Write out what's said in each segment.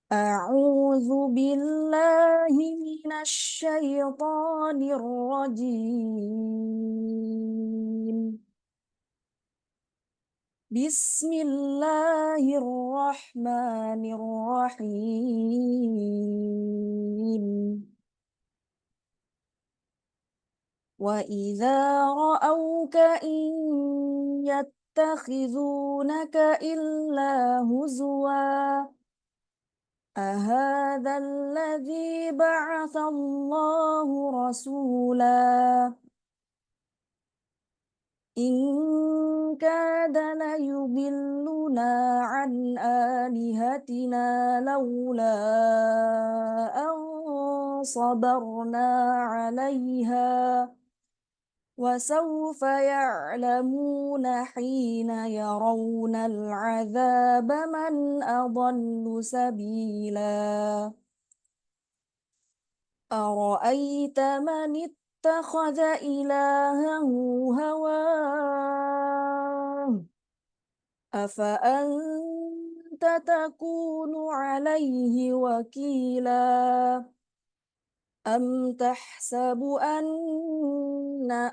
أعوذ بالله من الشيطان الرجيم. بسم الله الرحمن الرحيم. وإذا رأوك إن يتخذونك إلا هزوا أهذا الذي بعث الله رسولا إن كاد ليضلنا عن آلهتنا لولا أن صبرنا عليها وسوف يعلمون حين يرون العذاب من أضل سبيلا أرأيت من اتخذ إلهه هواه أفأنت تكون عليه وكيلا أم تحسب أن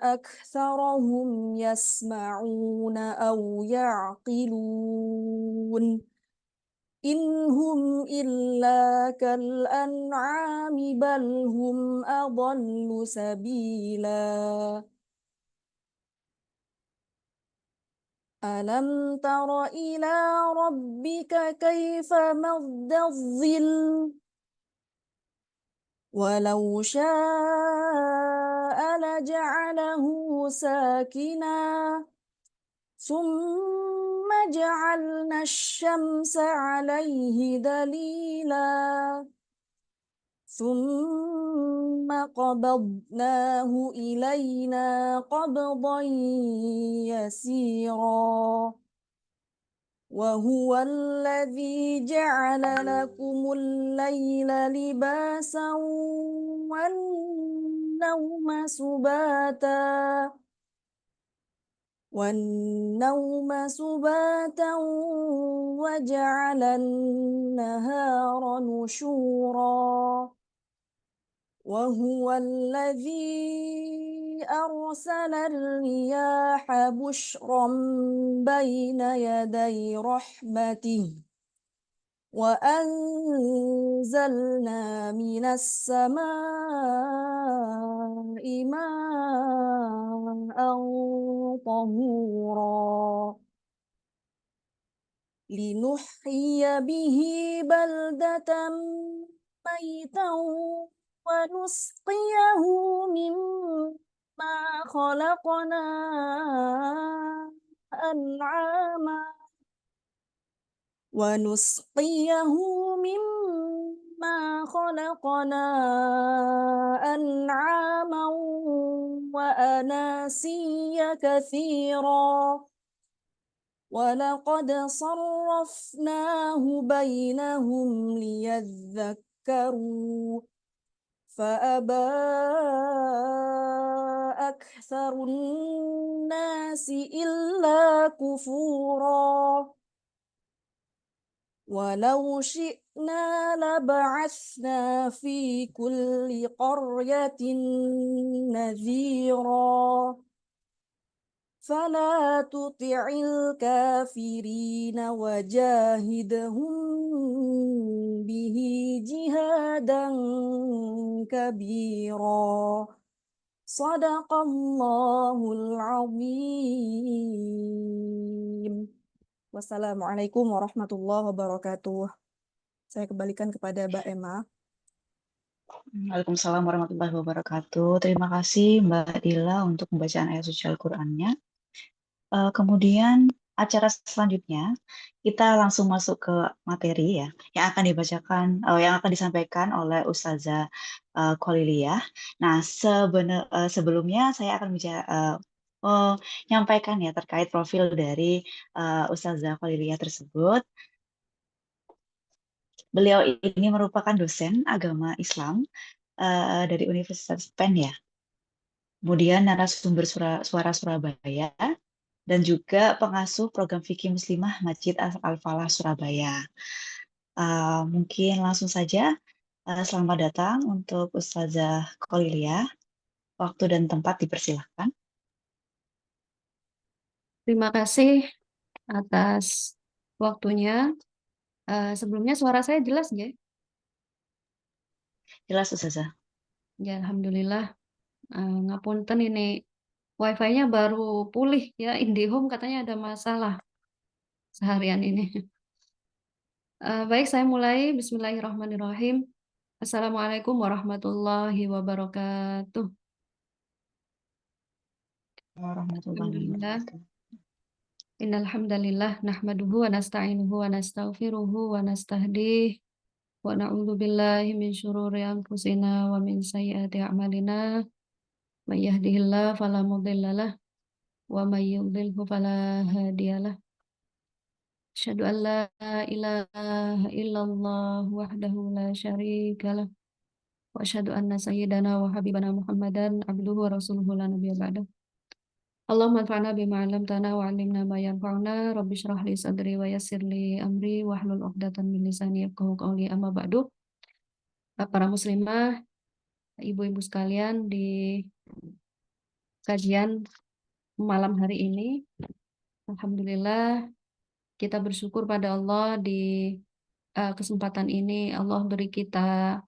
أكثرهم يسمعون أو يعقلون إن هم إلا كالأنعام بل هم أضل سبيلا ألم تر إلى ربك كيف مد الظل ولو شاء لجعله ساكنا ثم جعلنا الشمس عليه دليلا ثم قبضناه إلينا قبضا يسيرا وهو الذي جعل لكم الليل لباسا والنوم سباتا وجعل النهار نشورا وهو الذي أرسل الرياح بشرا بين يدي رحمته وأنزلنا من السماء ماء طهورا لنحيي به بلدة ميتا ونسقيه مما خلقنا أنعاما ونسقيه مما خلقنا أنعاما وأناسيا كثيرا ولقد صرفناه بينهم ليذكروا فأبى أكثر الناس إلا كفورا ولو شئنا لبعثنا في كل قرية نذيرا فلا تطع الكافرين وجاهدهم به جهادا كبيرا صدق الله العظيم. Wassalamualaikum warahmatullahi wabarakatuh. Saya kembalikan kepada Mbak Emma. Waalaikumsalam warahmatullahi wabarakatuh. Terima kasih Mbak Dila untuk pembacaan ayat suci Al-Qur'annya. Kemudian acara selanjutnya kita langsung masuk ke materi ya yang akan dibacakan, yang akan disampaikan oleh Ustazah Kholiliyah. Nah, sebelumnya saya akan menyampaikan ya terkait profil dari Ustazah Kholiliyah tersebut. Beliau ini merupakan dosen agama Islam dari Universitas Penn ya. Kemudian narasumber Suara Surabaya dan juga pengasuh program fikih muslimah Masjid Al-Falah Surabaya. Mungkin langsung saja, selamat datang untuk Ustazah Kholilia. Waktu dan tempat dipersilahkan. Terima kasih atas waktunya. Sebelumnya suara saya jelas nggak? Jelas, Ustazah. Ya, Alhamdulillah. Ngapunten ini wifi-nya baru pulih ya. IndiHome katanya ada masalah seharian ini. Baik, saya mulai. Bismillahirrahmanirrahim. Assalamualaikum warahmatullahi wabarakatuh. Warahmatullahi Alhamdulillah. wabarakatuh. Innal hamdalillah nahmaduhu wa nasta'inuhu wa nastaghfiruhu wa nastahdih wa na'udzu billahi min syururi anfusina wa min sayyiati a'malina. May yahdihillahu fala mudhillalah wa may yudlilhu fala hadiyalah. Asyhadu an la ilaha illallah wahdahu la syarikalah wa asyhadu anna sayyidana wa habibana Muhammadan abduhu wa rasuluhu la nabiyya ba'dah. Allahumma anfa'na bima 'allamtana wa 'allimna ma yanfa'una rabbi shrah li sadri wa yassir li amri wahlul 'uqdatam min lisani yafqahu qawli amma ba'du. Para muslimah, ibu-ibu sekalian, di kajian malam hari ini alhamdulillah kita bersyukur pada Allah di kesempatan ini Allah beri kita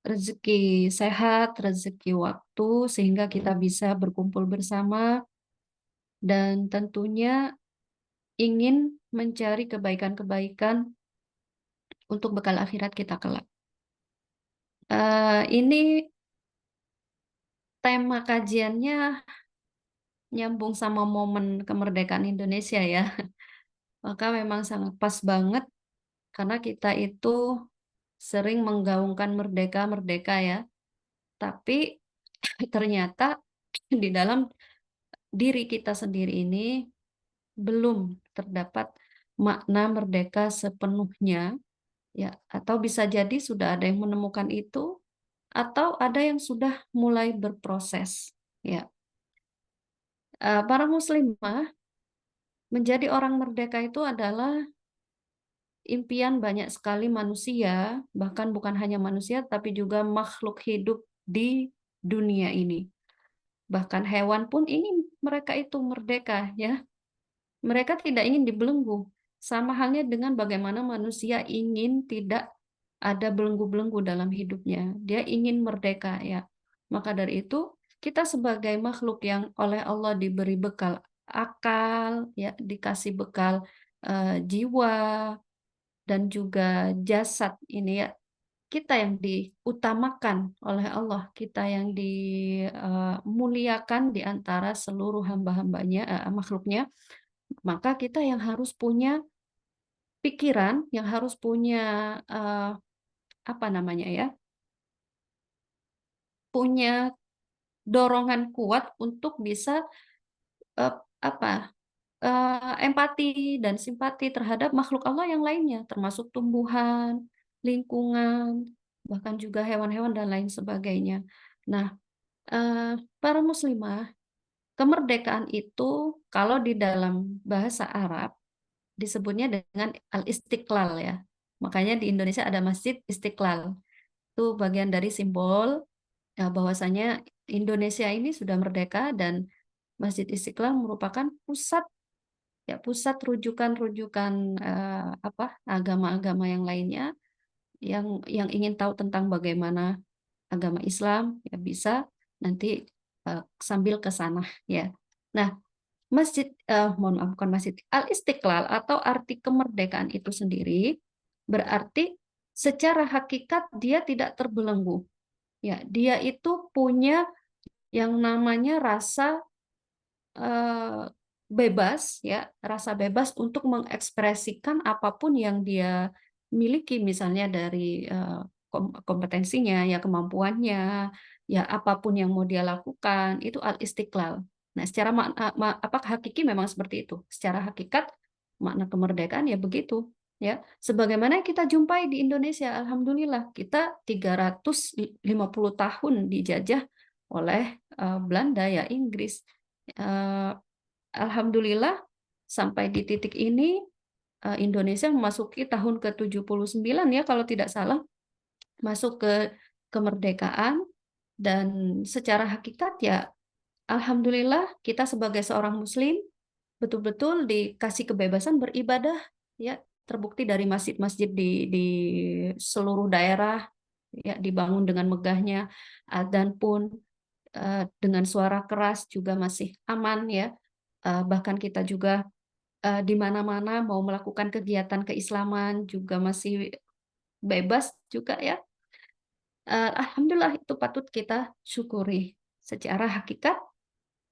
rezeki sehat, rezeki waktu sehingga kita bisa berkumpul bersama dan tentunya ingin mencari kebaikan-kebaikan untuk bekal akhirat kita kelak. Ini tema kajiannya nyambung sama momen kemerdekaan Indonesia ya. Maka memang sangat pas banget karena kita itu sering menggaungkan merdeka-merdeka ya. Tapi ternyata di dalam diri kita sendiri ini belum terdapat makna merdeka sepenuhnya ya, atau bisa jadi sudah ada yang menemukan itu atau ada yang sudah mulai berproses ya. Para muslimah menjadi orang merdeka itu adalah impian banyak sekali manusia, bahkan bukan hanya manusia tapi juga makhluk hidup di dunia ini. Bahkan hewan pun ingin mereka itu merdeka ya. Mereka tidak ingin dibelenggu. Sama halnya dengan bagaimana manusia ingin tidak ada belenggu-belenggu dalam hidupnya. Dia ingin merdeka ya. Maka dari itu kita sebagai makhluk yang oleh Allah diberi bekal akal ya, dikasih bekal jiwa dan juga jasad ini ya. Kita yang diutamakan oleh Allah, kita yang dimuliakan di antara seluruh hamba-hambanya, makhluknya, maka kita yang harus punya pikiran, yang harus punya apa namanya ya, punya dorongan kuat untuk bisa eh, apa empati dan simpati terhadap makhluk Allah yang lainnya, termasuk tumbuhan, lingkungan, bahkan juga hewan-hewan dan lain sebagainya. Nah, para muslimah, kemerdekaan itu kalau di dalam bahasa Arab disebutnya dengan Al-Istiqlal ya. Makanya di Indonesia ada Masjid Istiqlal. Itu bagian dari simbol bahwasanya Indonesia ini sudah merdeka dan Masjid Istiqlal merupakan pusat ya, pusat rujukan-rujukan agama-agama yang lainnya yang ingin tahu tentang bagaimana agama Islam ya bisa nanti sambil ke sana ya. Nah, mohon maaf, bukan Masjid Al-Istiqlal atau arti kemerdekaan itu sendiri berarti secara hakikat dia tidak terbelenggu. Ya, dia itu punya yang namanya rasa eh, bebas ya, rasa bebas untuk mengekspresikan apapun yang dia miliki misalnya dari kompetensinya ya, kemampuannya ya, apapun yang mau dia lakukan itu al-istiqlal. Nah, secara makna apa hakiki memang seperti itu. Secara hakikat makna kemerdekaan ya begitu ya. Sebagaimana yang kita jumpai di Indonesia, alhamdulillah kita 350 tahun dijajah oleh Belanda ya, Inggris. Eh, Alhamdulillah sampai di titik ini Indonesia memasuki tahun ke-79 ya kalau tidak salah, masuk ke kemerdekaan, dan secara hakikat ya alhamdulillah kita sebagai seorang muslim betul-betul dikasih kebebasan beribadah, ya terbukti dari masjid-masjid di seluruh daerah ya dibangun dengan megahnya, adzan pun dengan suara keras juga masih aman ya. Bahkan kita juga di mana-mana mau melakukan kegiatan keislaman juga masih bebas juga ya. Alhamdulillah itu patut kita syukuri. Secara hakikat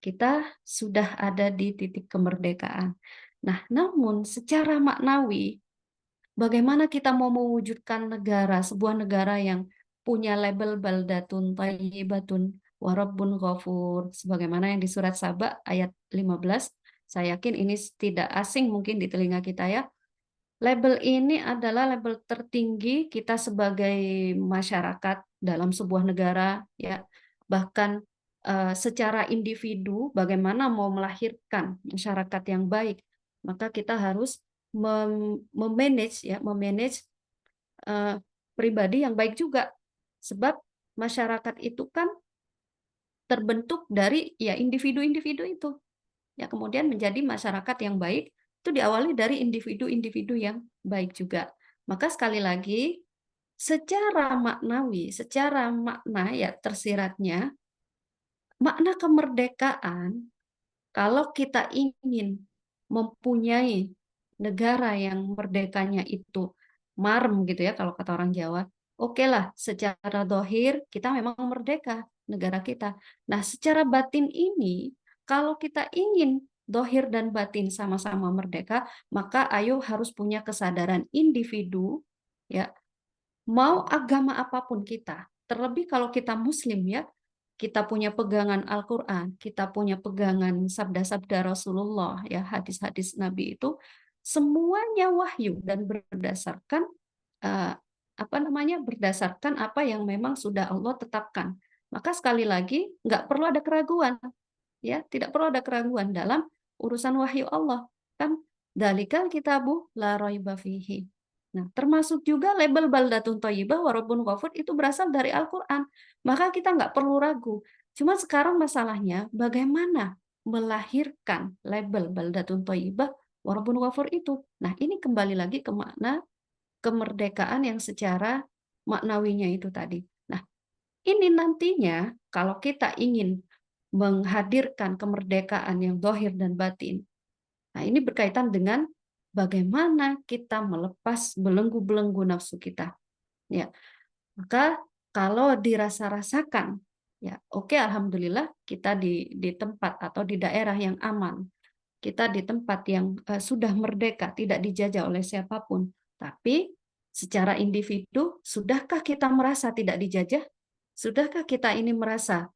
kita sudah ada di titik kemerdekaan. Nah, namun secara maknawi, bagaimana kita mau mewujudkan negara, sebuah negara yang punya label baldatun thayyibatun wa rabbun ghafur, sebagaimana yang di surat Saba ayat 15. Saya yakin ini tidak asing mungkin di telinga kita ya. Label ini adalah label tertinggi kita sebagai masyarakat dalam sebuah negara ya. Bahkan secara individu bagaimana mau melahirkan masyarakat yang baik, maka kita harus memanage ya, memanage pribadi yang baik juga. Sebab masyarakat itu kan terbentuk dari ya individu-individu itu. Ya, kemudian menjadi masyarakat yang baik itu diawali dari individu-individu yang baik juga. Maka sekali lagi secara maknawi, secara makna ya tersiratnya makna kemerdekaan, kalau kita ingin mempunyai negara yang merdekanya itu marem gitu ya kalau kata orang Jawa, oke lah secara dohir kita memang merdeka negara kita. Nah secara batin ini kalau kita ingin dohir dan batin sama-sama merdeka, maka ayo harus punya kesadaran individu ya, mau agama apapun kita, terlebih kalau kita muslim ya, kita punya pegangan Al-Quran, kita punya pegangan sabda-sabda Rasulullah, ya hadis-hadis Nabi itu semuanya wahyu dan berdasarkan eh, berdasarkan apa yang memang sudah Allah tetapkan. Maka sekali lagi nggak perlu ada keraguan, ya tidak perlu ada keraguan dalam urusan wahyu Allah. Kan dalikal kitabu la raiba fihi. Nah, termasuk juga label baldatun thayyibah wa rabbun ghafur itu berasal dari Al-Quran. Maka kita nggak perlu ragu. Cuma sekarang masalahnya bagaimana melahirkan label baldatun thayyibah wa rabbun ghafur itu. Nah, ini kembali lagi ke makna kemerdekaan yang secara maknawinya itu tadi. Nah, ini nantinya kalau kita ingin menghadirkan kemerdekaan yang zahir dan batin. Nah, ini berkaitan dengan bagaimana kita melepas belenggu-belenggu nafsu kita. Ya, maka kalau dirasa-rasakan, ya oke, alhamdulillah kita di tempat atau di daerah yang aman, kita di tempat yang sudah merdeka, tidak dijajah oleh siapapun. Tapi secara individu, sudahkah kita merasa tidak dijajah? Sudahkah kita ini merasa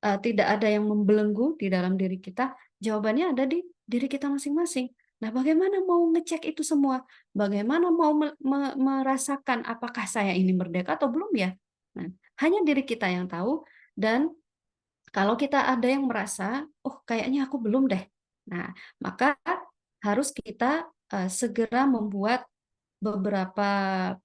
tidak ada yang membelenggu di dalam diri kita? Jawabannya ada di diri kita masing-masing. Nah, bagaimana mau ngecek itu semua? Bagaimana mau merasakan apakah saya ini merdeka atau belum ya? Nah, hanya diri kita yang tahu, dan kalau kita ada yang merasa, oh kayaknya aku belum deh. Nah, maka harus kita segera membuat beberapa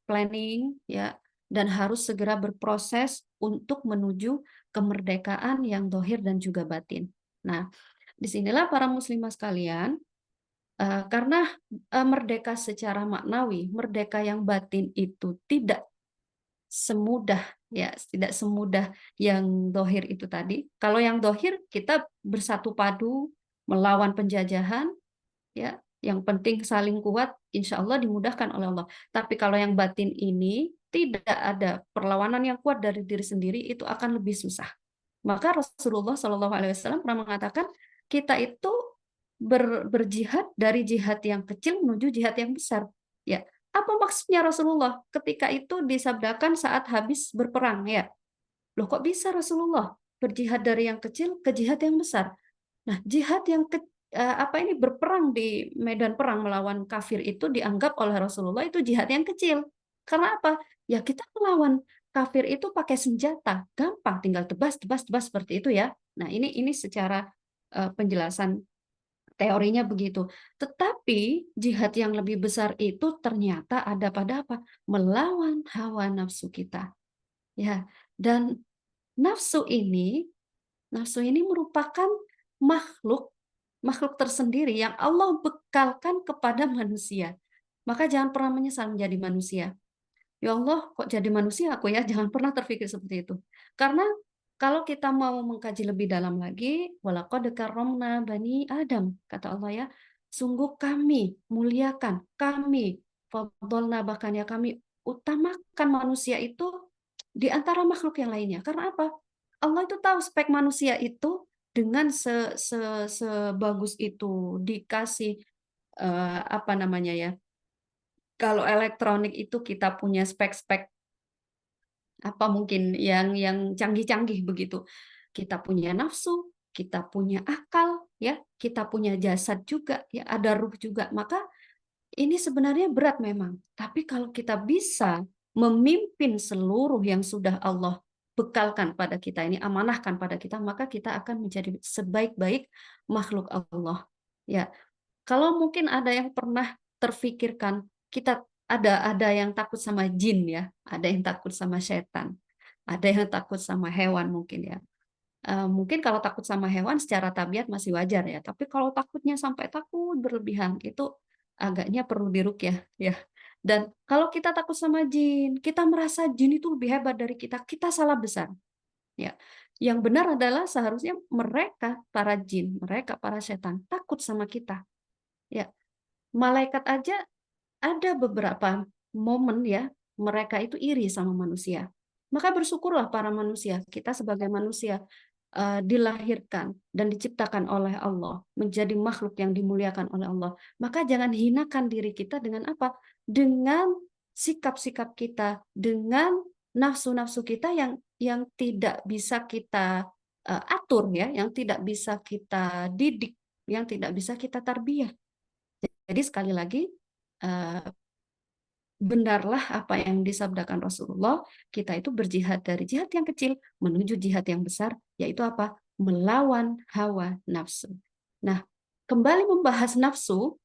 planning ya, dan harus segera berproses untuk menuju kemerdekaan yang dohir dan juga batin. Nah, disinilah para muslimah sekalian, karena merdeka secara maknawi, merdeka yang batin itu tidak semudah ya, tidak semudah yang dohir itu tadi. Kalau yang dohir kita bersatu padu melawan penjajahan, ya yang penting saling kuat, insya Allah dimudahkan oleh Allah. Tapi kalau yang batin ini tidak ada perlawanan yang kuat dari diri sendiri, itu akan lebih susah. Maka Rasulullah SAW pernah mengatakan kita itu berjihad dari jihad yang kecil menuju jihad yang besar. Ya, apa maksudnya Rasulullah ketika itu disabdakan saat habis berperang ya? Loh kok bisa Rasulullah berjihad dari yang kecil ke jihad yang besar? Nah, jihad yang berperang di medan perang melawan kafir itu dianggap oleh Rasulullah itu jihad yang kecil. Karena apa? Ya kita melawan kafir itu pakai senjata, gampang, tinggal tebas seperti itu ya. Nah, ini secara penjelasan Teorinya begitu. Tetapi jihad yang lebih besar itu ternyata ada pada apa? Melawan hawa nafsu kita. Ya, dan nafsu ini merupakan makhluk makhluk tersendiri yang Allah bekalkan kepada manusia. Maka jangan pernah menyesal menjadi manusia. Ya Allah, kok jadi manusia aku ya? Jangan pernah terpikir seperti itu. Karena kalau kita mau mengkaji lebih dalam lagi, walaqad karramna bani Adam, kata Allah ya, sungguh kami muliakan, kami faddalna, bahkan ya kami utamakan manusia itu di antara makhluk yang lainnya. Karena apa? Allah itu tahu spek manusia itu dengan sebagus itu dikasih apa namanya ya? Kalau elektronik itu kita punya spek-spek apa mungkin yang canggih-canggih begitu. Kita punya nafsu, kita punya akal, ya, kita punya jasad juga, ya, ada ruh juga. Maka ini sebenarnya berat memang. Tapi kalau kita bisa memimpin seluruh yang sudah Allah bekalkan pada kita, ini amanahkan pada kita, maka kita akan menjadi sebaik-baik makhluk Allah. Ya, kalau mungkin ada yang pernah terfikirkan kita ada yang takut sama jin ya, ada yang takut sama setan, ada yang takut sama hewan mungkin ya. Mungkin kalau takut sama hewan secara tabiat masih wajar ya, tapi kalau takutnya sampai takut berlebihan itu agaknya perlu diruqyah ya. Dan kalau kita takut sama jin, kita merasa jin itu lebih hebat dari kita salah besar. Ya. Yang benar adalah seharusnya mereka para jin, mereka para setan takut sama kita. Ya, malaikat aja ada beberapa momen ya, mereka itu iri sama manusia. Maka bersyukurlah para manusia, kita sebagai manusia dilahirkan dan diciptakan oleh Allah, menjadi makhluk yang dimuliakan oleh Allah. Maka jangan hinakan diri kita dengan apa? Dengan sikap-sikap kita, dengan nafsu-nafsu kita yang tidak bisa kita atur ya, yang tidak bisa kita didik, yang tidak bisa kita tarbiyah. Jadi sekali lagi, benarlah apa yang disabdakan Rasulullah, kita itu berjihad dari jihad yang kecil menuju jihad yang besar, yaitu apa? Melawan hawa nafsu. Nah, kembali membahas nafsu,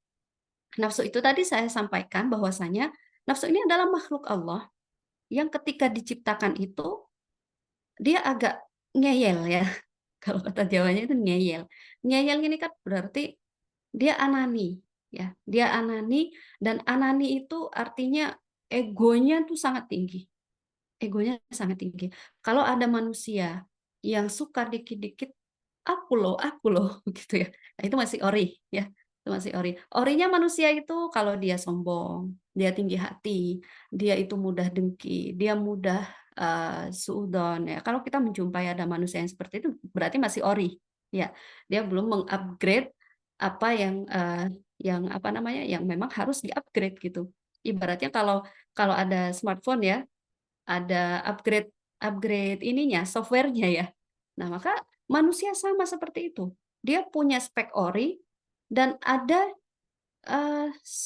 nafsu itu tadi saya sampaikan bahwasanya nafsu ini adalah makhluk Allah yang ketika diciptakan itu, dia agak ngeyel ya. Kalau kata Jawanya itu ngeyel. Ngeyel ini kan berarti dia anani, ya. Dia anani dan anani itu artinya egonya tuh sangat tinggi. Egonya sangat tinggi. Kalau ada manusia yang suka dikit-dikit aku loh gitu ya. Nah, itu masih ori ya. Itu masih ori. Orinya manusia itu kalau dia sombong, dia tinggi hati, dia itu mudah dengki, dia mudah suudon ya. Kalau kita menjumpai ada manusia yang seperti itu berarti masih ori ya. Dia belum mengupgrade apa yang apa namanya yang memang harus diupgrade gitu. Ibaratnya kalau kalau ada smartphone ya, ada upgrade upgrade ininya, softwarenya ya. Nah, maka manusia sama seperti itu. Dia punya spek ori dan ada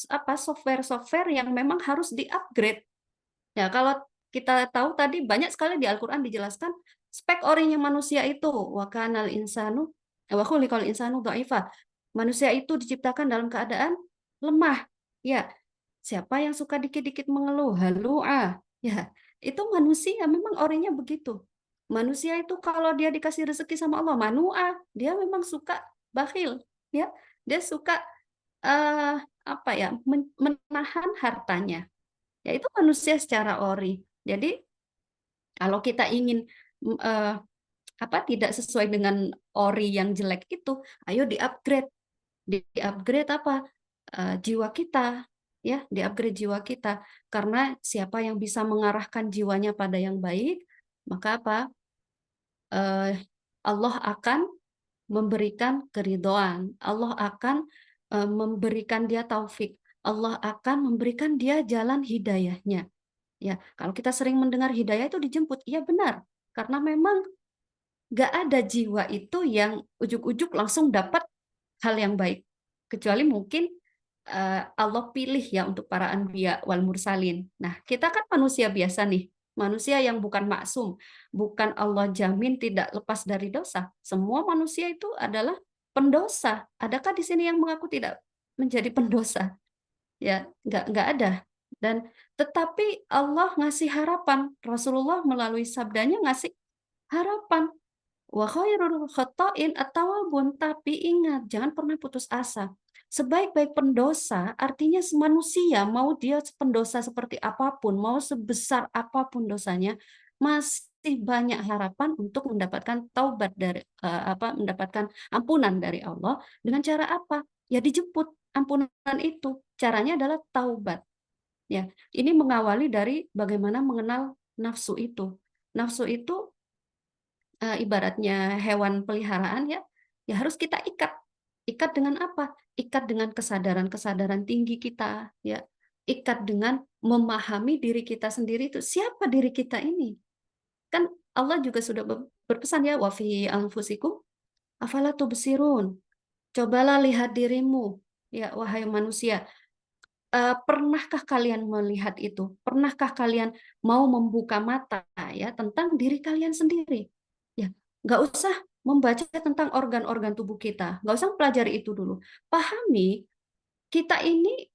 apa software-software yang memang harus di-upgrade. Ya, kalau kita tahu tadi banyak sekali di Al-Qur'an dijelaskan spek orinya manusia itu wa kanal insanu wa khuliqal insanu dha'ifa. Manusia itu diciptakan dalam keadaan lemah. Ya, siapa yang suka dikit-dikit mengeluh, halu'ah. Ya, itu manusia memang orinya begitu. Manusia itu kalau dia dikasih rezeki sama Allah, manu'ah, dia memang suka bakhil, ya. Dia suka apa ya, menahan hartanya. Ya itu manusia secara ori. Jadi kalau kita ingin apa tidak sesuai dengan ori yang jelek itu, ayo di-upgrade. Di-upgrade apa? Jiwa kita, ya, di-upgrade jiwa kita. Karena siapa yang bisa mengarahkan jiwanya pada yang baik, maka apa? Allah akan memberikan keridhaan. Allah akan memberikan dia taufik. Allah akan memberikan dia jalan hidayahnya. Ya, kalau kita sering mendengar hidayah itu dijemput, iya benar. Karena memang nggak ada jiwa itu yang ujuk-ujuk langsung dapat hal yang baik. Kecuali mungkin Allah pilih ya untuk para anbiya wal mursalin. Nah, kita kan manusia biasa nih. Manusia yang bukan maksum. Bukan Allah jamin tidak lepas dari dosa. Semua manusia itu adalah pendosa. Adakah di sini yang mengaku tidak menjadi pendosa? Ya, nggak ada. Dan tetapi Allah ngasih harapan. Rasulullah melalui sabdanya ngasih harapan. Wa khairul khata'in at-tawwabun. Tapi ingat, jangan pernah putus asa. Sebaik-baik pendosa, artinya manusia, mau dia pendosa seperti apapun, mau sebesar apapun dosanya, masih banyak harapan untuk mendapatkan taubat dari mendapatkan ampunan dari Allah. Dengan cara apa? Ya dijemput ampunan itu. Caranya adalah taubat. Ya, ini mengawali dari bagaimana mengenal nafsu itu. Nafsu itu ibaratnya hewan peliharaan ya, ya harus kita ikat. Ikat dengan apa? Ikat dengan kesadaran-kesadaran tinggi kita, ya. Ikat dengan memahami diri kita sendiri itu siapa diri kita ini. Kan Allah juga sudah berpesan ya, wa fi anfusikum afala tubsirun. Cobalah lihat dirimu, ya wahai manusia. Pernahkah kalian melihat itu? Pernahkah kalian mau membuka mata ya tentang diri kalian sendiri? Ya, nggak usah membaca tentang organ-organ tubuh kita, nggak usah pelajari itu dulu. Pahami kita ini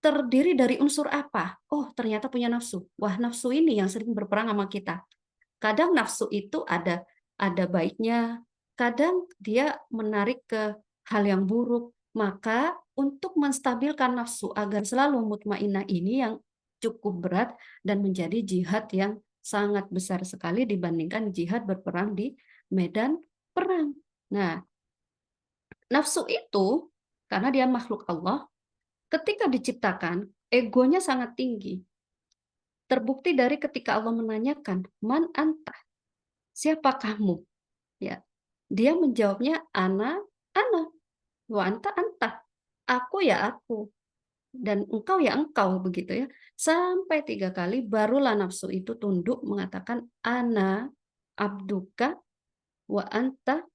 terdiri dari unsur apa? Oh, ternyata punya nafsu. Wah, nafsu ini yang sering berperang sama kita. Kadang nafsu itu ada baiknya, kadang dia menarik ke hal yang buruk. Maka untuk menstabilkan nafsu agar selalu mutmainnah ini yang cukup berat dan menjadi jihad yang sangat besar sekali dibandingkan jihad berperang di medan perang. Nah, nafsu itu karena dia makhluk Allah, ketika diciptakan egonya sangat tinggi. Terbukti dari ketika Allah menanyakan, "Man anta?" Siapa kamu? Ya. Dia menjawabnya ana, wa anta. Aku ya aku. Dan engkau ya engkau begitu ya. Sampai 3 kali barulah nafsu itu tunduk mengatakan ana abduka wa anta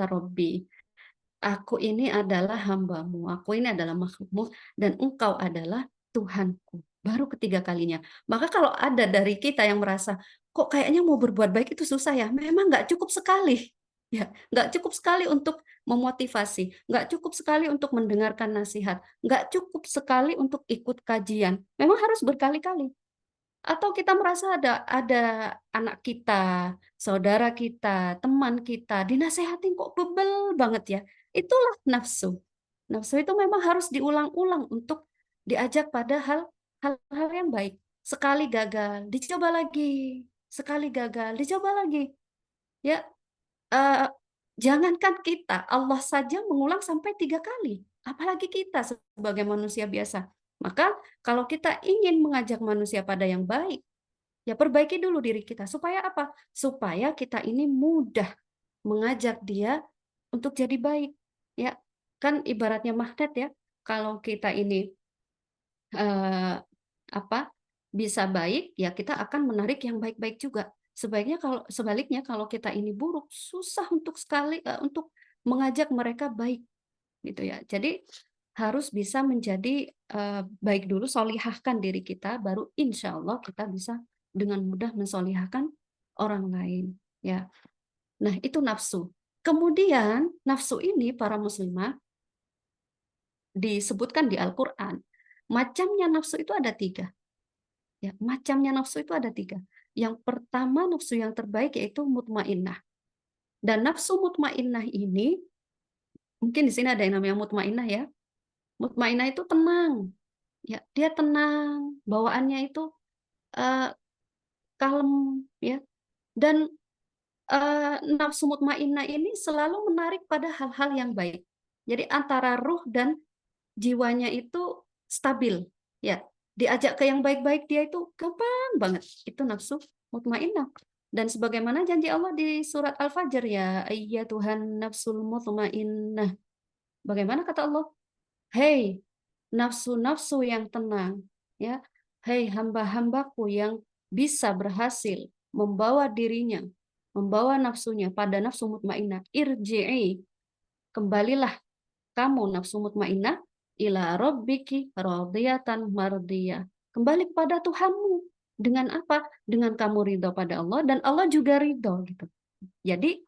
robbi. Aku ini adalah hambamu, aku ini adalah makhlukmu, dan engkau adalah Tuhanku. Baru ketiga kalinya. Maka kalau ada dari kita yang merasa, kok kayaknya mau berbuat baik itu susah ya, memang nggak cukup sekali. Ya, nggak cukup sekali untuk memotivasi, nggak cukup sekali untuk mendengarkan nasihat, nggak cukup sekali untuk ikut kajian. Memang harus berkali-kali. Atau kita merasa ada anak kita, saudara kita, teman kita, dinasehatin kok bebel banget ya. Itulah nafsu. Nafsu itu memang harus diulang-ulang untuk diajak pada hal-hal yang baik. Sekali gagal, dicoba lagi. Sekali gagal, dicoba lagi. Ya, eh, jangankan kita, Allah saja mengulang sampai 3 kali. Apalagi kita sebagai manusia biasa. Maka kalau kita ingin mengajak manusia pada yang baik, ya perbaiki dulu diri kita. Supaya apa? Supaya kita ini mudah mengajak dia untuk jadi baik. Ya, kan ibaratnya magnet ya. Kalau kita ini eh, bisa baik, ya kita akan menarik yang baik-baik juga. Sebaliknya kalau kita ini buruk, susah untuk mengajak mereka baik gitu ya. Jadi harus bisa menjadi baik dulu, solihahkan diri kita, baru insya Allah kita bisa dengan mudah mensolihahkan orang lain. Ya, nah itu nafsu. Kemudian nafsu ini para muslimah disebutkan di Al-Quran. Macamnya nafsu itu ada 3. Ya, macamnya nafsu itu ada 3. Yang pertama nafsu yang terbaik yaitu mutmainnah. Dan nafsu mutmainnah ini mungkin di sini ada yang namanya mutmainnah ya. Mutmainnah itu tenang. Ya, dia tenang, bawaannya itu kalem ya. Dan nafsu mutmainnah ini selalu menarik pada hal-hal yang baik. Jadi antara ruh dan jiwanya itu stabil ya. Diajak ke yang baik-baik dia itu gampang banget. Itu nafsu mutmainnah. Dan sebagaimana janji Allah di surat Al-Fajr ya, Tuhan nafsul mutmainnah. Bagaimana kata Allah? Hei, nafsu-nafsu yang tenang, ya. Hei, hamba-hambaku yang bisa berhasil membawa dirinya, membawa nafsunya pada nafsu mutmainnah. Irji'i, kembalilah kamu nafsu mutmainnah ila rabbiki radiyatan mardiyah. Kembali kepada Tuhanmu. Dengan apa? Dengan kamu ridho pada Allah dan Allah juga ridho gitu. Jadi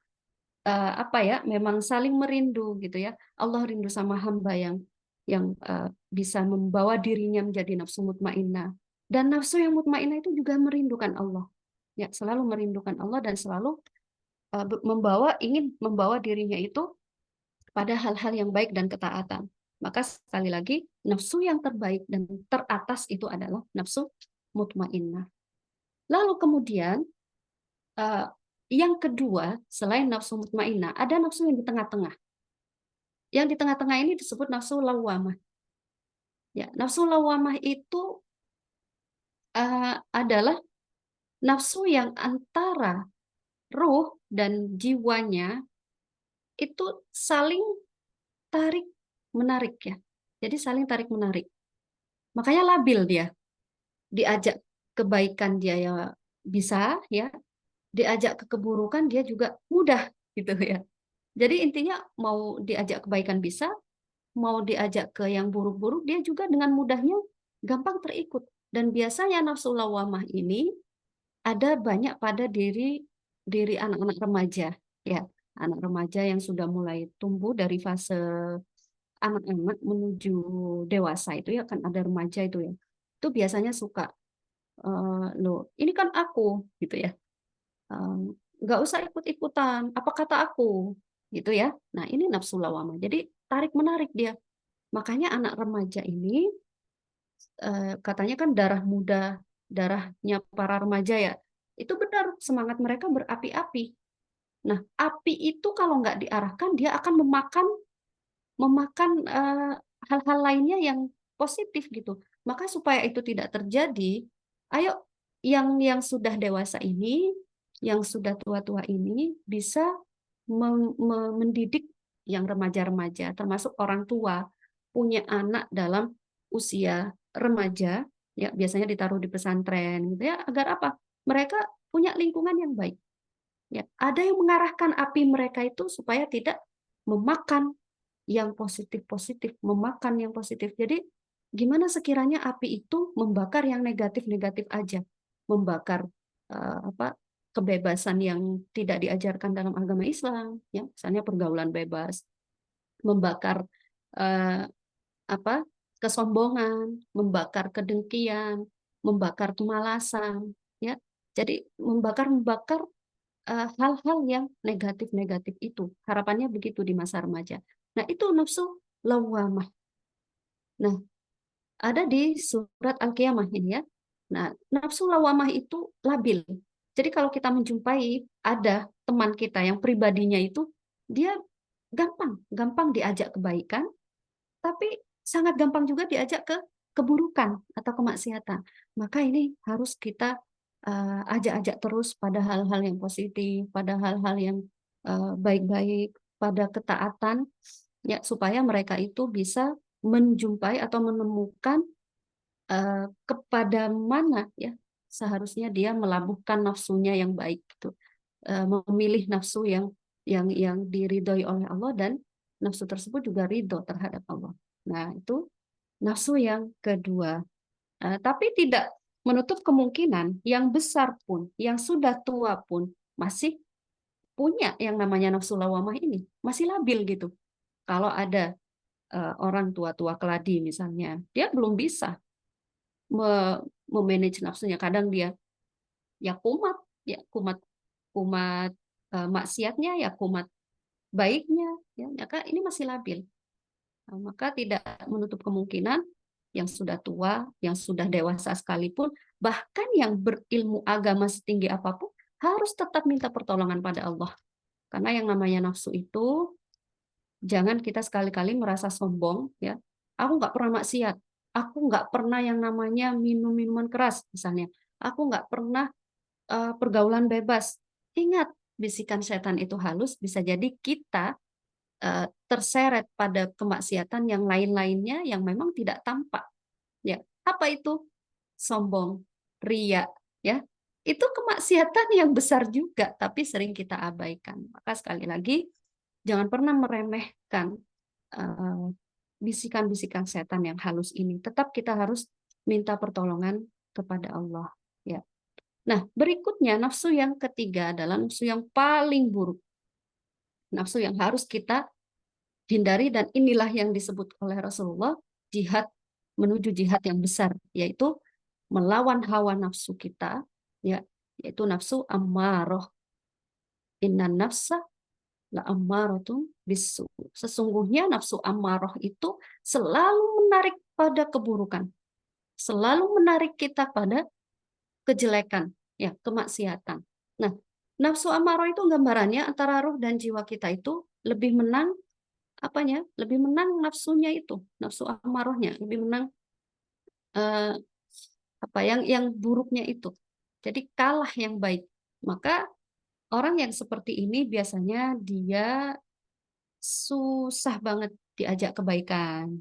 apa ya, memang saling merindu gitu ya. Allah rindu sama hamba yang bisa membawa dirinya menjadi nafsu mutmainnah. Dan nafsu yang mutmainnah itu juga merindukan Allah. Ya, selalu merindukan Allah dan selalu ingin membawa dirinya itu pada hal-hal yang baik dan ketaatan. Maka sekali lagi, nafsu yang terbaik dan teratas itu adalah nafsu mutmainnah. Lalu kemudian yang kedua, selain nafsu mutmainnah, ada nafsu yang di tengah-tengah. Yang di tengah-tengah ini disebut nafsu lawamah. Ya, nafsu lawamah itu adalah nafsu yang antara ruh dan jiwanya itu saling tarik menarik ya. Jadi saling tarik menarik. Makanya labil dia. Diajak kebaikan dia ya bisa ya, diajak ke keburukan dia juga mudah gitu ya. Jadi intinya mau diajak kebaikan bisa, mau diajak ke yang buruk-buruk dia juga dengan mudahnya gampang terikut. Dan biasanya nafsu lawamah ini ada banyak pada diri anak-anak remaja ya. Anak remaja yang sudah mulai tumbuh dari fase anak-anak menuju dewasa itu ya, kan ada remaja itu ya. Itu biasanya suka loh, ini kan aku gitu ya. Nggak usah ikut-ikutan, apa kata aku gitu ya. Nah, ini nafsu lawamah. Jadi tarik menarik dia. Makanya anak remaja ini katanya kan darah muda, darahnya para remaja ya. Itu benar, semangat mereka berapi-api. Nah, api itu kalau nggak diarahkan dia akan memakan hal-hal lainnya yang positif gitu. Maka supaya itu tidak terjadi, ayo yang sudah dewasa ini, yang sudah tua-tua ini bisa mendidik yang remaja-remaja, termasuk orang tua punya anak dalam usia remaja, ya biasanya ditaruh di pesantren gitu ya, agar apa? Mereka punya lingkungan yang baik. Ya, ada yang mengarahkan api mereka itu supaya tidak memakan yang positif-positif, memakan yang positif. Jadi gimana sekiranya api itu membakar yang negatif-negatif aja, membakar kebebasan yang tidak diajarkan dalam agama Islam, ya, misalnya pergaulan bebas, membakar eh, kesombongan, membakar kedengkian, membakar kemalasan, ya. Jadi membakar hal-hal yang negatif-negatif itu. Harapannya begitu di masa remaja. Nah, itu nafsu lawamah. Nah, ada di surat Al-Qiyamah ini ya. Nah, nafsu lawamah itu labil. Jadi kalau kita menjumpai ada teman kita yang pribadinya itu, dia gampang diajak kebaikan, tapi sangat gampang juga diajak ke keburukan atau kemaksiatan. Maka ini harus kita ajak-ajak terus pada hal-hal yang positif, pada hal-hal yang baik-baik, pada ketaatan, ya supaya mereka itu bisa menjumpai atau menemukan kepada mana ya seharusnya dia melabuhkan nafsunya yang baik gitu. Memilih nafsu yang diridhoi oleh Allah dan nafsu tersebut juga ridho terhadap Allah. Nah, itu nafsu yang kedua. Tapi tidak menutup kemungkinan yang besar pun, yang sudah tua pun masih punya yang namanya nafsu lawamah ini, masih labil gitu. Kalau ada orang tua-tua keladi misalnya, dia belum bisa memanage nafsunya. Kadang dia ya kumat kumat maksiatnya, ya kumat baiknya, ya maka ini masih labil. Maka tidak menutup kemungkinan yang sudah tua, yang sudah dewasa sekalipun, bahkan yang berilmu agama setinggi apapun, harus tetap minta pertolongan pada Allah. Karena yang namanya nafsu itu, jangan kita sekali-kali merasa sombong, ya. Aku nggak pernah maksiat, aku nggak pernah yang namanya minum minuman keras, misalnya. Aku nggak pernah pergaulan bebas. Ingat, bisikan setan itu halus, bisa jadi kita terseret pada kemaksiatan yang lain-lainnya yang memang tidak tampak. Ya, apa itu? Sombong, ria, ya. Itu kemaksiatan yang besar juga, tapi sering kita abaikan. Maka sekali lagi, jangan pernah meremehkan bisikan-bisikan setan yang halus ini. Tetap kita harus minta pertolongan kepada Allah. Ya. Nah, berikutnya nafsu yang ketiga adalah nafsu yang paling buruk. nafsu yang harus kita hindari, dan inilah yang disebut oleh Rasulullah jihad, menuju jihad yang besar, yaitu melawan hawa nafsu kita, ya, yaitu nafsu ammaroh. Inna nafsa la ammaratun bisu. Sesungguhnya nafsu ammaroh itu selalu menarik pada keburukan, selalu menarik kita pada kejelekan, ya, kemaksiatan. Nah, nafsu ammaroh itu gambarannya antara ruh dan jiwa kita itu lebih menang apanya? Lebih menang nafsunya itu, nafsu ammarohnya, lebih menang eh, yang buruknya itu. Jadi kalah yang baik. Maka orang yang seperti ini biasanya dia susah banget diajak kebaikan.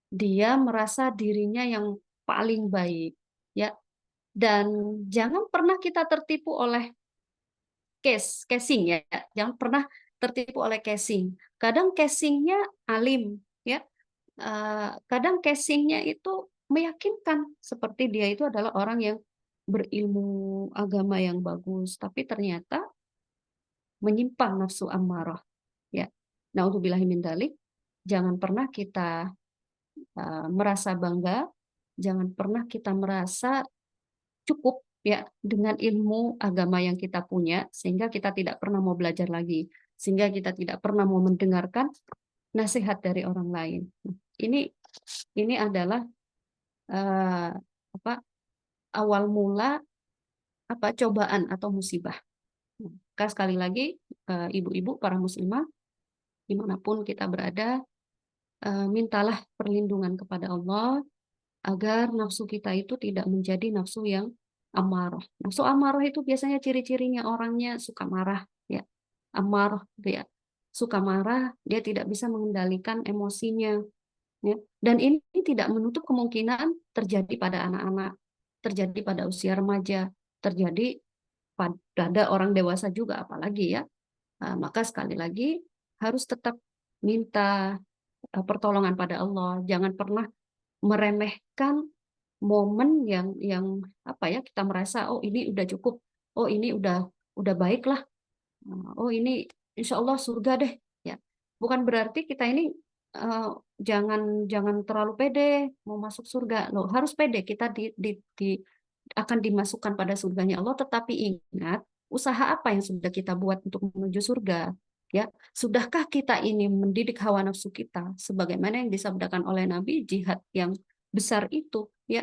Dia merasa dirinya yang paling baik, ya. Dan jangan pernah kita tertipu oleh casing, ya. Jangan pernah tertipu oleh casing. Kadang casingnya alim, ya. Kadang casingnya itu meyakinkan seperti dia itu adalah orang yang berilmu agama yang bagus, tapi ternyata menyimpang nafsu ammarah, ya. Nauzubillahi min dzalik. Jangan pernah kita merasa bangga, jangan pernah kita merasa cukup, ya, dengan ilmu agama yang kita punya, sehingga kita tidak pernah mau belajar lagi, sehingga kita tidak pernah mau mendengarkan nasihat dari orang lain. Ini adalah eh, apa awal mula cobaan atau musibah. Maka sekali lagi, ibu-ibu para muslimah dimanapun kita berada, mintalah perlindungan kepada Allah agar nafsu kita itu tidak menjadi nafsu yang amarah. Nafsu amarah itu biasanya ciri-cirinya orangnya suka marah, ya. Amarah, dia suka marah, dia tidak bisa mengendalikan emosinya, ya. Dan ini tidak menutup kemungkinan terjadi pada anak-anak, terjadi pada usia remaja, terjadi pada orang dewasa juga, apalagi, ya. Maka sekali lagi harus tetap minta pertolongan pada Allah. Jangan pernah meremehkan momen yang kita merasa, oh ini udah cukup, oh ini udah baik lah, oh ini insya Allah surga deh, ya. Bukan berarti kita ini jangan jangan terlalu pede mau masuk surga. Loh, harus pede kita akan dimasukkan pada surganya Allah, tetapi ingat usaha apa yang sudah kita buat untuk menuju surga, ya. Sudahkah kita ini mendidik hawa nafsu kita sebagaimana yang disabdakan oleh Nabi, jihad yang besar itu, ya.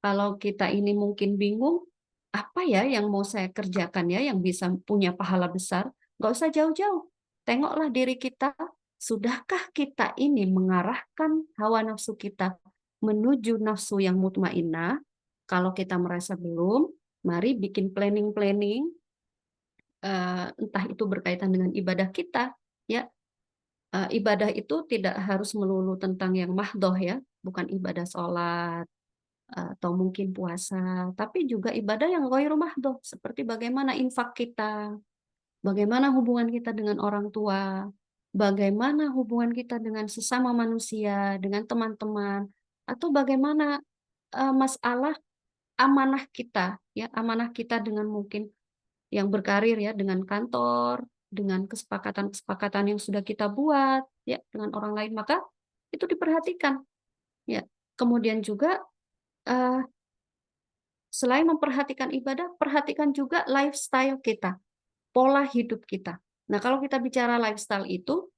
Kalau kita ini mungkin bingung, apa ya yang mau saya kerjakan ya yang bisa punya pahala besar? Nggak usah jauh-jauh. Tengoklah diri kita, sudahkah kita ini mengarahkan hawa nafsu kita menuju nafsu yang mutmainnah? Kalau kita merasa belum, mari bikin planning-planning, entah itu berkaitan dengan ibadah kita, ya. Ibadah itu tidak harus melulu tentang yang mahdoh, ya, bukan ibadah sholat, atau mungkin puasa, tapi juga ibadah yang ghairu mahdoh, seperti bagaimana infak kita, bagaimana hubungan kita dengan orang tua, bagaimana hubungan kita dengan sesama manusia, dengan teman-teman, atau bagaimana masalah amanah kita, ya, amanah kita dengan mungkin yang berkarir, ya, dengan kantor, dengan kesepakatan-kesepakatan yang sudah kita buat, ya, dengan orang lain, maka itu diperhatikan, ya. Kemudian juga selain memperhatikan ibadah, perhatikan juga lifestyle kita, pola hidup kita. Nah, kalau kita bicara lifestyle itu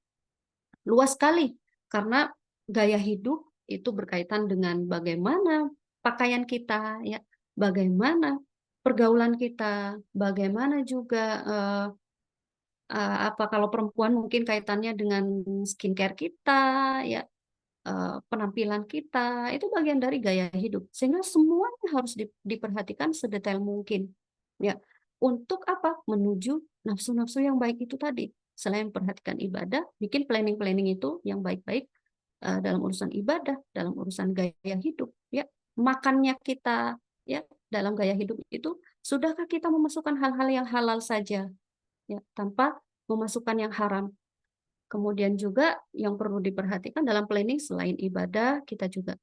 luas sekali, karena gaya hidup itu berkaitan dengan bagaimana pakaian kita, ya, bagaimana pergaulan kita, bagaimana juga kalau perempuan mungkin kaitannya dengan skincare kita, ya, penampilan kita, itu bagian dari gaya hidup. Sehingga semuanya harus diperhatikan sedetail mungkin, ya. Untuk apa? Menuju nafsu-nafsu yang baik itu tadi. Selain perhatikan ibadah, bikin planning-planning itu yang baik-baik dalam urusan ibadah, dalam urusan gaya hidup, ya. Makannya kita, ya, dalam gaya hidup itu, sudahkah kita memasukkan hal-hal yang halal saja, ya, tanpa memasukkan yang haram. Kemudian juga yang perlu diperhatikan dalam planning, selain ibadah, kita juga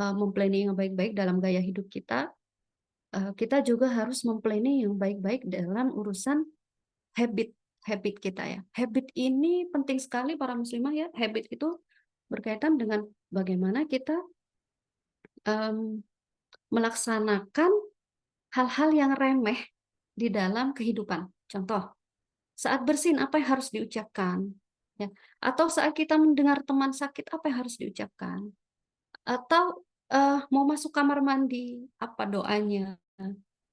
memplanning yang baik-baik dalam gaya hidup kita. Kita juga harus memplanning yang baik-baik dalam urusan habit, habit kita ya. Habit ini penting sekali para muslimah ya. Habit itu berkaitan dengan bagaimana kita melaksanakan hal-hal yang remeh di dalam kehidupan. Contoh, saat bersin apa yang harus diucapkan? Ya. Atau saat kita mendengar teman sakit apa yang harus diucapkan? Atau mau masuk kamar mandi apa doanya?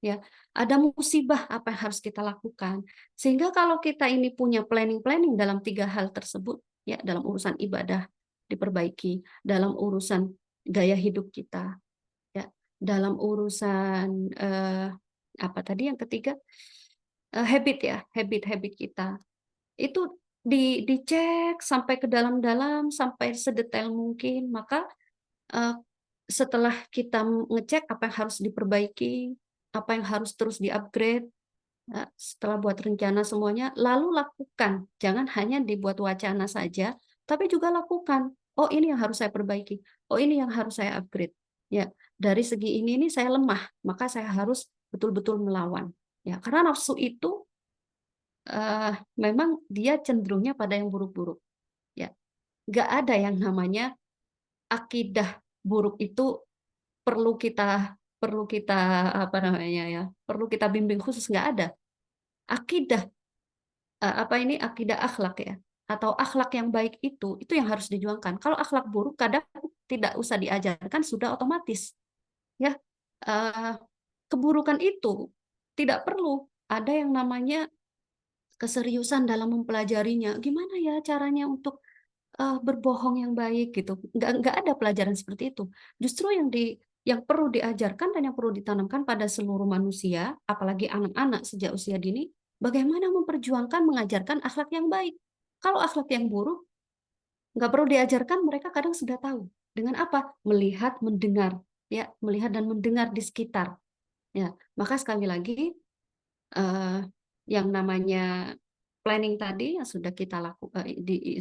Ya, ada musibah apa yang harus kita lakukan? Sehingga kalau kita ini punya planning dalam 3 hal tersebut, ya dalam urusan ibadah diperbaiki, dalam urusan gaya hidup kita, ya dalam urusan apa tadi yang ketiga, habit ya, habit kita itu dicek sampai ke dalam-dalam, sampai sedetail mungkin. Maka setelah kita ngecek apa yang harus diperbaiki, apa yang harus terus di-upgrade, setelah buat rencana semuanya, lalu lakukan. Jangan hanya dibuat wacana saja, tapi juga lakukan. Oh, ini yang harus saya perbaiki. Oh, ini yang harus saya upgrade. Ya, dari segi ini saya lemah, maka saya harus betul-betul melawan. Ya, karena nafsu itu memang dia cenderungnya pada yang buruk-buruk. Ya, nggak ada yang namanya akidah buruk itu perlu kita apa namanya ya, perlu kita bimbing khusus, nggak ada. Akidah akidah akhlak ya, atau akhlak yang baik itu yang harus dijuangkan. Kalau akhlak buruk kadang tidak usah diajarkan, sudah otomatis ya. Keburukan itu tidak perlu ada yang namanya keseriusan dalam mempelajarinya. Gimana ya caranya untuk berbohong yang baik gitu? Nggak ada pelajaran seperti itu. Justru yang perlu diajarkan dan yang perlu ditanamkan pada seluruh manusia, apalagi anak-anak sejak usia dini, bagaimana memperjuangkan mengajarkan akhlak yang baik. Kalau akhlak yang buruk, nggak perlu diajarkan, mereka kadang sudah tahu. Dengan apa? Melihat, mendengar, ya, melihat dan mendengar di sekitar. Ya, maka sekali lagi yang namanya planning tadi yang sudah kita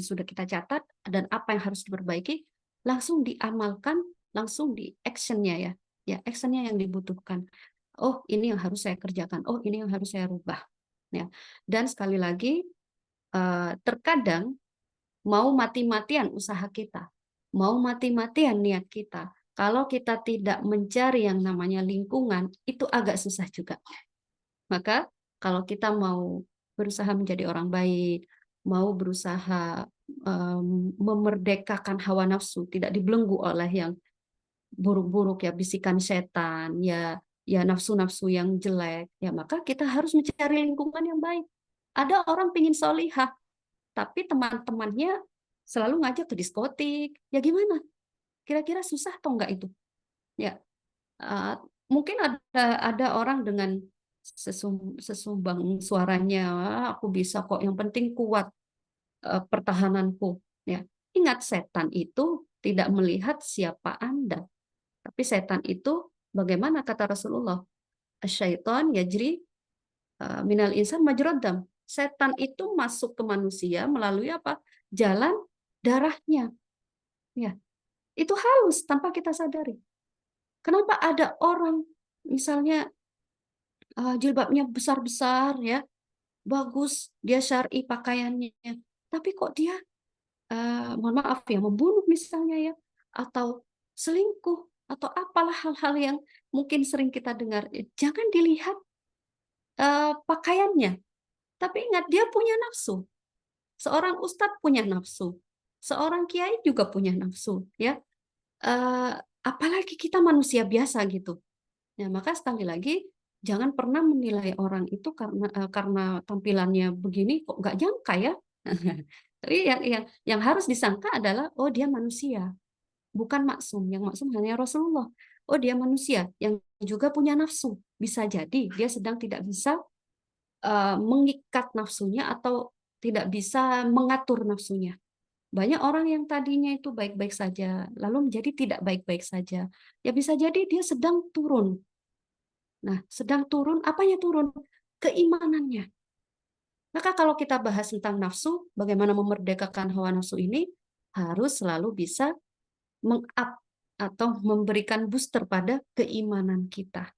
sudah kita catat dan apa yang harus diperbaiki, langsung diamalkan, langsung di actionnya ya. Ya, actionnya yang dibutuhkan. Oh, ini yang harus saya kerjakan. Oh, ini yang harus saya rubah. Ya. Dan sekali lagi terkadang mau mati-matian usaha kita, mau mati-matian niat kita, kalau kita tidak mencari yang namanya lingkungan, itu agak susah juga. Maka kalau kita mau berusaha menjadi orang baik, mau berusaha memerdekakan hawa nafsu, tidak dibelenggu oleh yang buruk-buruk ya, bisikan setan, ya nafsu-nafsu yang jelek, ya maka kita harus mencari lingkungan yang baik. Ada orang pingin solihah, tapi teman-temannya selalu ngajak ke diskotik, ya gimana? Kira-kira susah atau enggak itu? Ya, mungkin ada orang dengan sesumbang suaranya, aku bisa kok, yang penting kuat pertahananku. Ya, ingat, setan itu tidak melihat siapa Anda, tapi setan itu bagaimana kata Rasulullah, syaitan yajri minal insan majrad dam. Setan itu masuk ke manusia melalui apa? Jalan darahnya. Ya, itu halus tanpa kita sadari. Kenapa ada orang misalnya jilbabnya besar-besar ya, bagus, dia syar'i pakaiannya, tapi kok dia mohon maaf ya, membunuh misalnya ya, atau selingkuh, atau apalah hal-hal yang mungkin sering kita dengar. Jangan dilihat pakaiannya, tapi ingat dia punya nafsu. Seorang ustadz punya nafsu, seorang kiai juga punya nafsu, ya. Apalagi kita manusia biasa gitu. Nah, maka sekali lagi jangan pernah menilai orang itu karena tampilannya begini kok nggak nyangka ya. Tapi yang harus disangka adalah oh dia manusia, bukan maksum. Yang maksum hanya Rasulullah. Oh dia manusia yang juga punya nafsu. Bisa jadi dia sedang tidak bisa mengikat nafsunya atau tidak bisa mengatur nafsunya. Banyak orang yang tadinya itu baik-baik saja, lalu menjadi tidak baik-baik saja. Ya bisa jadi dia sedang turun. Nah, sedang turun, apanya turun? Keimanannya. Maka kalau kita bahas tentang nafsu, bagaimana memerdekakan hawa nafsu ini, harus selalu bisa meng-up atau memberikan booster pada keimanan kita.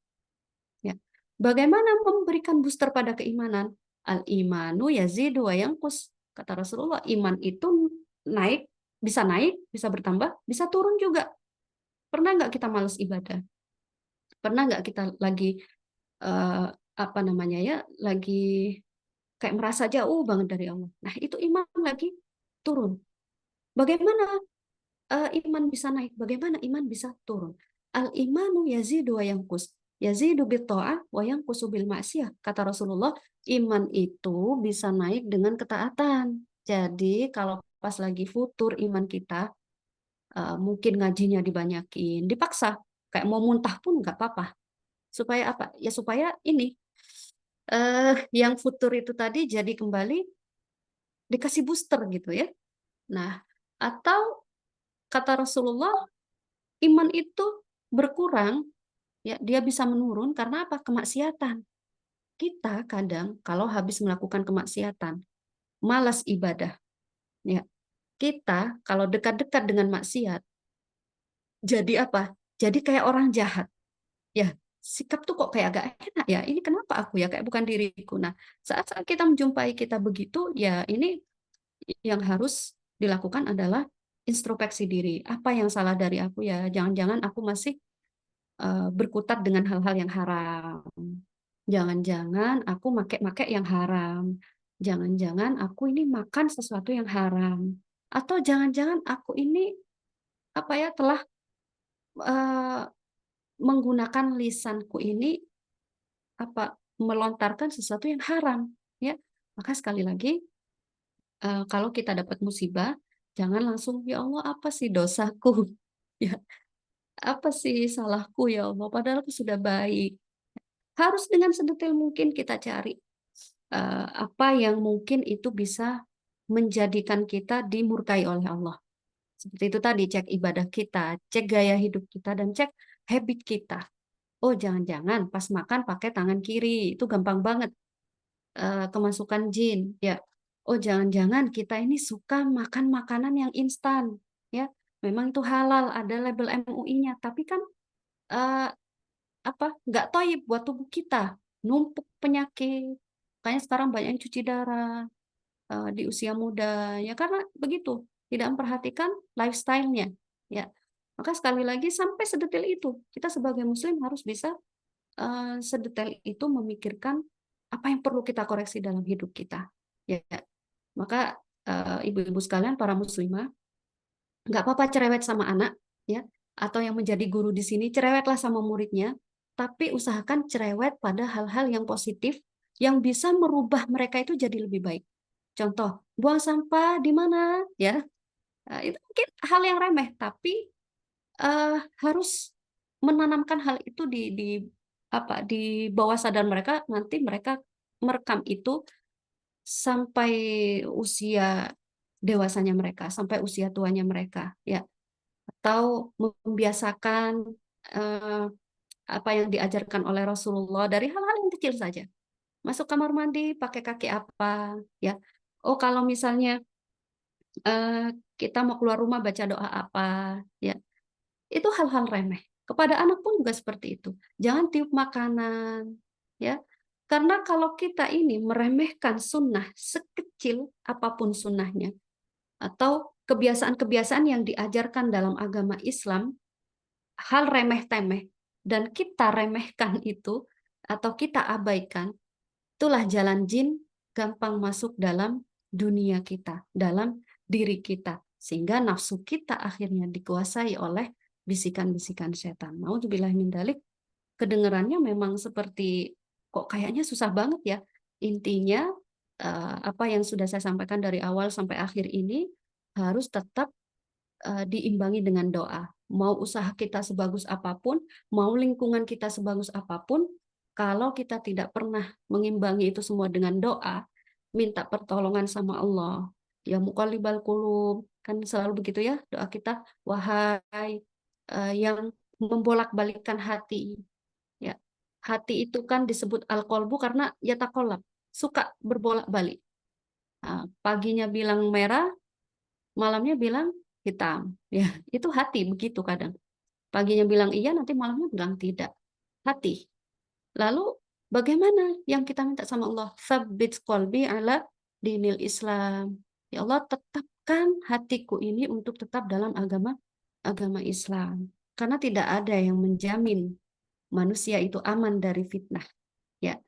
Ya. Bagaimana memberikan booster pada keimanan? Al-imanu yazidu wa yanqus. Kata Rasulullah, iman itu naik, bisa bertambah, bisa turun juga. Pernah nggak kita malas ibadah? Pernah nggak kita lagi apa namanya ya, lagi kayak merasa jauh banget dari Allah. Nah, itu iman lagi turun. Bagaimana iman bisa naik? Bagaimana iman bisa turun? Al-imanu yazidu wa yanqus. Yazidu bit ta'ah wa yanqusu bil ma'siyah. Kata Rasulullah, iman itu bisa naik dengan ketaatan. Jadi kalau pas lagi futur iman kita, mungkin ngajinya dibanyakin, dipaksa, kayak mau muntah pun nggak apa-apa. Supaya apa? Ya supaya ini yang futur itu tadi jadi kembali dikasih booster gitu ya. Nah, atau kata Rasulullah, iman itu berkurang, ya dia bisa menurun karena apa? Kemaksiatan. Kita kadang kalau habis melakukan kemaksiatan, malas ibadah. Ya, kita kalau dekat-dekat dengan maksiat, jadi apa? Jadi kayak orang jahat. Ya, sikap tuh kok kayak agak enak ya. Ini kenapa aku ya kayak bukan diriku. Nah, saat-saat kita menjumpai kita begitu, ya ini yang harus dilakukan adalah introspeksi diri. Apa yang salah dari aku ya? Jangan-jangan aku masih berkutat dengan hal-hal yang haram. Jangan-jangan aku make-make yang haram. Jangan-jangan aku ini makan sesuatu yang haram. Atau jangan-jangan aku ini apa ya telah eh, menggunakan lisanku ini apa melontarkan sesuatu yang haram, ya. Maka sekali lagi kalau kita dapat musibah, jangan langsung ya Allah apa sih dosaku? Ya, apa sih salahku ya Allah? Padahal aku sudah baik. Harus dengan sedetail mungkin kita cari apa yang mungkin itu bisa menjadikan kita dimurkai oleh Allah. Seperti itu tadi, cek ibadah kita, cek gaya hidup kita, dan cek habit kita. Oh, jangan-jangan pas makan pakai tangan kiri, itu gampang banget kemasukan jin. Ya, oh jangan-jangan kita ini suka makan makanan yang instan. Ya, memang itu halal, ada label MUI-nya, tapi kan eh, apa nggak toib buat tubuh kita, numpuk penyakit. Makanya sekarang banyak yang cuci darah di usia muda, ya karena begitu, tidak memperhatikan lifestyle-nya. Ya, maka sekali lagi sampai sedetail itu, kita sebagai Muslim harus bisa sedetail itu memikirkan apa yang perlu kita koreksi dalam hidup kita. Ya, maka ibu-ibu sekalian, para muslimah, nggak apa-apa cerewet sama anak, ya, atau yang menjadi guru di sini cerewetlah sama muridnya, tapi usahakan cerewet pada hal-hal yang positif yang bisa merubah mereka itu jadi lebih baik. Contoh, buang sampah di mana, ya? Itu mungkin hal yang remeh, tapi harus menanamkan hal itu di bawah sadar mereka. Nanti mereka merekam itu sampai usia dewasanya mereka, sampai usia tuanya mereka, ya. Atau membiasakan eh, apa yang diajarkan oleh Rasulullah dari hal-hal yang kecil saja. Masuk kamar mandi pakai kaki apa, ya. Oh, kalau misalnya eh, kita mau keluar rumah baca doa apa, ya. Itu hal-hal remeh. Kepada anak pun juga seperti itu. Jangan tiup makanan, ya. Karena kalau kita ini meremehkan sunnah sekecil apapun sunnahnya, atau kebiasaan-kebiasaan yang diajarkan dalam agama Islam, hal remeh-temeh, dan kita remehkan itu, atau kita abaikan, itulah jalan jin gampang masuk dalam dunia kita, dalam diri kita. Sehingga nafsu kita akhirnya dikuasai oleh bisikan-bisikan setan. Nauzubillah min dzalik. Kedengarannya memang seperti kok kayaknya susah banget ya. Intinya apa yang sudah saya sampaikan dari awal sampai akhir ini harus tetap diimbangi dengan doa. Mau usaha kita sebagus apapun, mau lingkungan kita sebagus apapun, kalau kita tidak pernah mengimbangi itu semua dengan doa, minta pertolongan sama Allah. Ya muqallibal qulub, kan selalu begitu ya doa kita, wahai yang membolak-balikkan hati. Ya. Hati itu kan disebut al-qalbu karena yataqallab, suka berbolak-balik. Nah, paginya bilang merah, malamnya bilang hitam. Ya, itu hati begitu kadang. Paginya bilang iya, nanti malamnya bilang tidak. Hati. Lalu bagaimana yang kita minta sama Allah? Tsabbit qalbi ala dinil Islam. Ya Allah, tetapkan hatiku ini untuk tetap dalam agama Islam. Karena tidak ada yang menjamin manusia itu aman dari fitnah. Ya,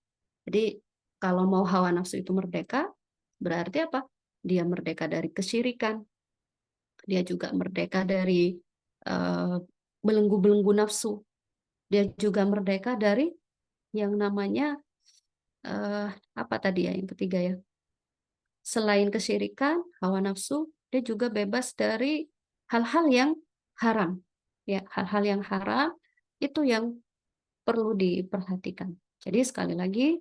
jadi kalau mau hawa nafsu itu merdeka, berarti apa? Dia merdeka dari kesyirikan, dia juga merdeka dari eh, belenggu-belenggu nafsu, dia juga merdeka dari yang namanya apa tadi ya yang ketiga ya? Selain kesyirikan, hawa nafsu, dia juga bebas dari hal-hal yang haram. Ya, hal-hal yang haram itu yang perlu diperhatikan. Jadi sekali lagi,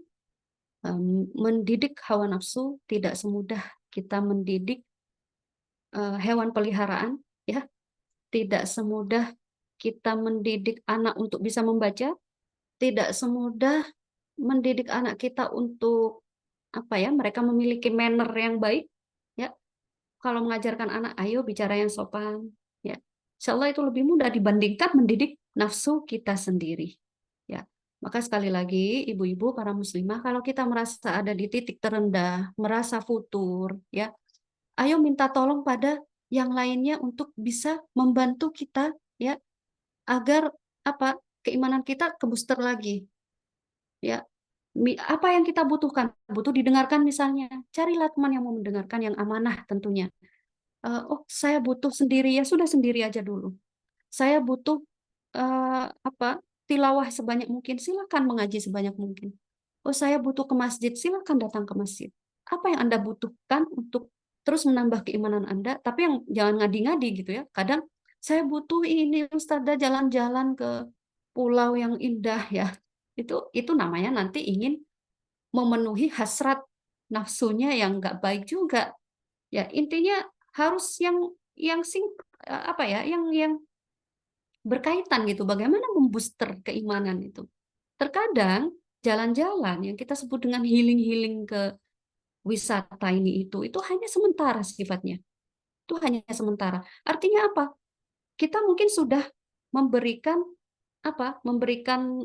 mendidik hawa nafsu tidak semudah kita mendidik hewan peliharaan, ya. Tidak semudah kita mendidik anak untuk bisa membaca, tidak semudah mendidik anak kita untuk apa ya, mereka memiliki manner yang baik, ya. Kalau mengajarkan anak, ayo bicara yang sopan, ya. Insya Allah itu lebih mudah dibandingkan mendidik nafsu kita sendiri, ya. Maka sekali lagi, ibu-ibu, para muslimah, kalau kita merasa ada di titik terendah, merasa futur, ya, ayo minta tolong pada yang lainnya untuk bisa membantu kita, ya, agar apa keimanan kita ke booster lagi, ya. Apa yang kita butuhkan, butuh didengarkan misalnya, carilah teman yang mau mendengarkan, yang amanah tentunya. Oh, saya butuh sendiri, ya sudah sendiri aja dulu. Saya butuh apa tilawah sebanyak mungkin, silakan mengaji sebanyak mungkin. Oh, saya butuh ke masjid, silakan datang ke masjid. Apa yang Anda butuhkan untuk terus menambah keimanan Anda, tapi yang jangan ngadi-ngadi gitu ya. Kadang saya butuh ini Ustazah, jalan-jalan ke pulau yang indah ya. Itu namanya nanti ingin memenuhi hasrat nafsunya yang nggak baik juga. Ya, intinya harus yang apa ya, yang berkaitan gitu. Bagaimana membooster keimanan itu? Terkadang jalan-jalan yang kita sebut dengan healing-healing ke wisata ini itu hanya sementara sifatnya. Itu hanya sementara. Artinya apa? Kita mungkin sudah memberikan apa? Memberikan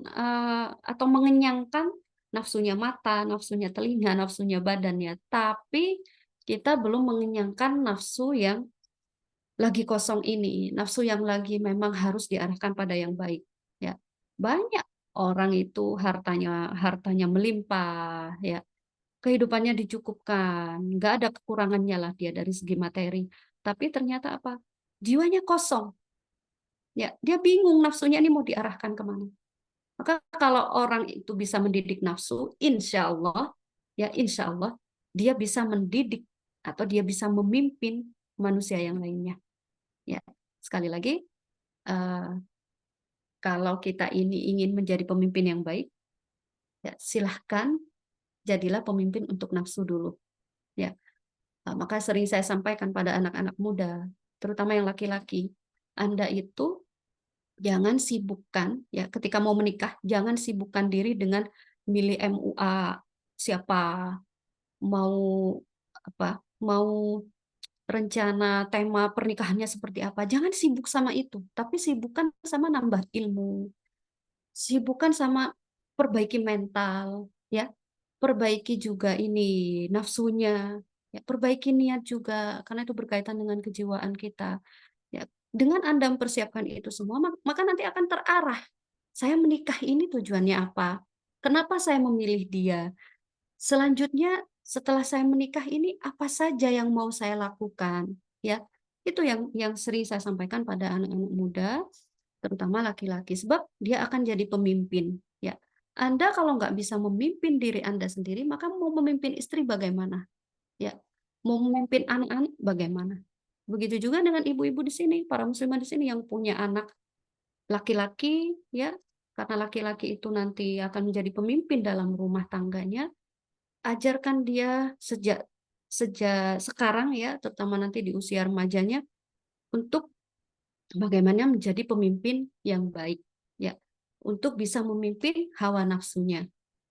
atau mengenyangkan nafsunya mata, nafsunya telinga, nafsunya badannya, tapi kita belum mengenyangkan nafsu yang lagi kosong ini, nafsu yang lagi memang harus diarahkan pada yang baik. Ya, banyak orang itu hartanya hartanya melimpah, ya, kehidupannya dicukupkan, nggak ada kekurangannya lah dia dari segi materi. Tapi ternyata apa? Jiwanya kosong. Ya, dia bingung nafsunya ini mau diarahkan kemana. Maka kalau orang itu bisa mendidik nafsu, insya Allah dia bisa mendidik atau dia bisa memimpin manusia yang lainnya. Ya, sekali lagi, eh, kalau kita ini ingin menjadi pemimpin yang baik, ya silahkan jadilah pemimpin untuk nafsu dulu. Ya, maka sering saya sampaikan pada anak-anak muda, terutama yang laki-laki, Anda itu jangan sibukkan, ya, ketika mau menikah, jangan sibukkan diri dengan milih MUA siapa, mau apa, mau rencana tema pernikahannya seperti apa. Jangan sibuk sama itu, tapi sibukkan sama nambah ilmu, sibukkan sama perbaiki mental, ya, perbaiki juga ini nafsunya, ya, perbaiki niat juga, karena itu berkaitan dengan kejiwaan kita. Ya, dengan Anda mempersiapkan itu semua, maka nanti akan terarah. Saya menikah ini tujuannya apa? Kenapa saya memilih dia? Selanjutnya, setelah saya menikah ini apa saja yang mau saya lakukan? Ya, itu yang sering saya sampaikan pada anak-anak muda, terutama laki-laki, sebab dia akan jadi pemimpin. Ya, Anda kalau nggak bisa memimpin diri Anda sendiri, maka mau memimpin istri bagaimana? Ya, mau memimpin anak-anak bagaimana? Begitu juga dengan ibu-ibu di sini, para muslimah di sini yang punya anak laki-laki, ya, karena laki-laki itu nanti akan menjadi pemimpin dalam rumah tangganya. Ajarkan dia sejak sejak sekarang ya, terutama nanti di usia remajanya, untuk bagaimana menjadi pemimpin yang baik, ya, untuk bisa memimpin hawa nafsunya.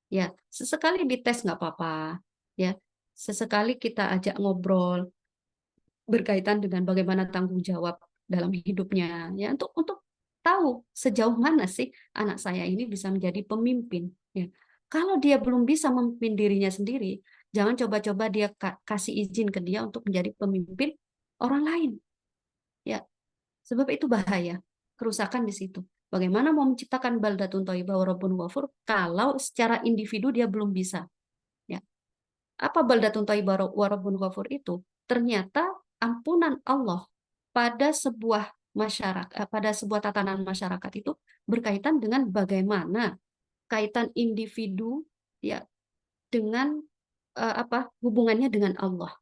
Ya, sesekali dites nggak apa-apa, ya, sesekali kita ajak ngobrol berkaitan dengan bagaimana tanggung jawab dalam hidupnya, ya, untuk tahu sejauh mana sih anak saya ini bisa menjadi pemimpin, ya. Kalau dia belum bisa memimpin dirinya sendiri, jangan coba-coba dia kasih izin ke dia untuk menjadi pemimpin orang lain. Ya, sebab itu bahaya. Kerusakan di situ. Bagaimana mau menciptakan baldatun thayyibah wa rabbun ghafur kalau secara individu dia belum bisa? Ya. Apa baldatun thayyibah wa rabbun ghafur itu? Ternyata ampunan Allah pada sebuah masyarakat, pada sebuah tatanan masyarakat itu berkaitan dengan bagaimana kaitan individu ya dengan apa hubungannya dengan Allah.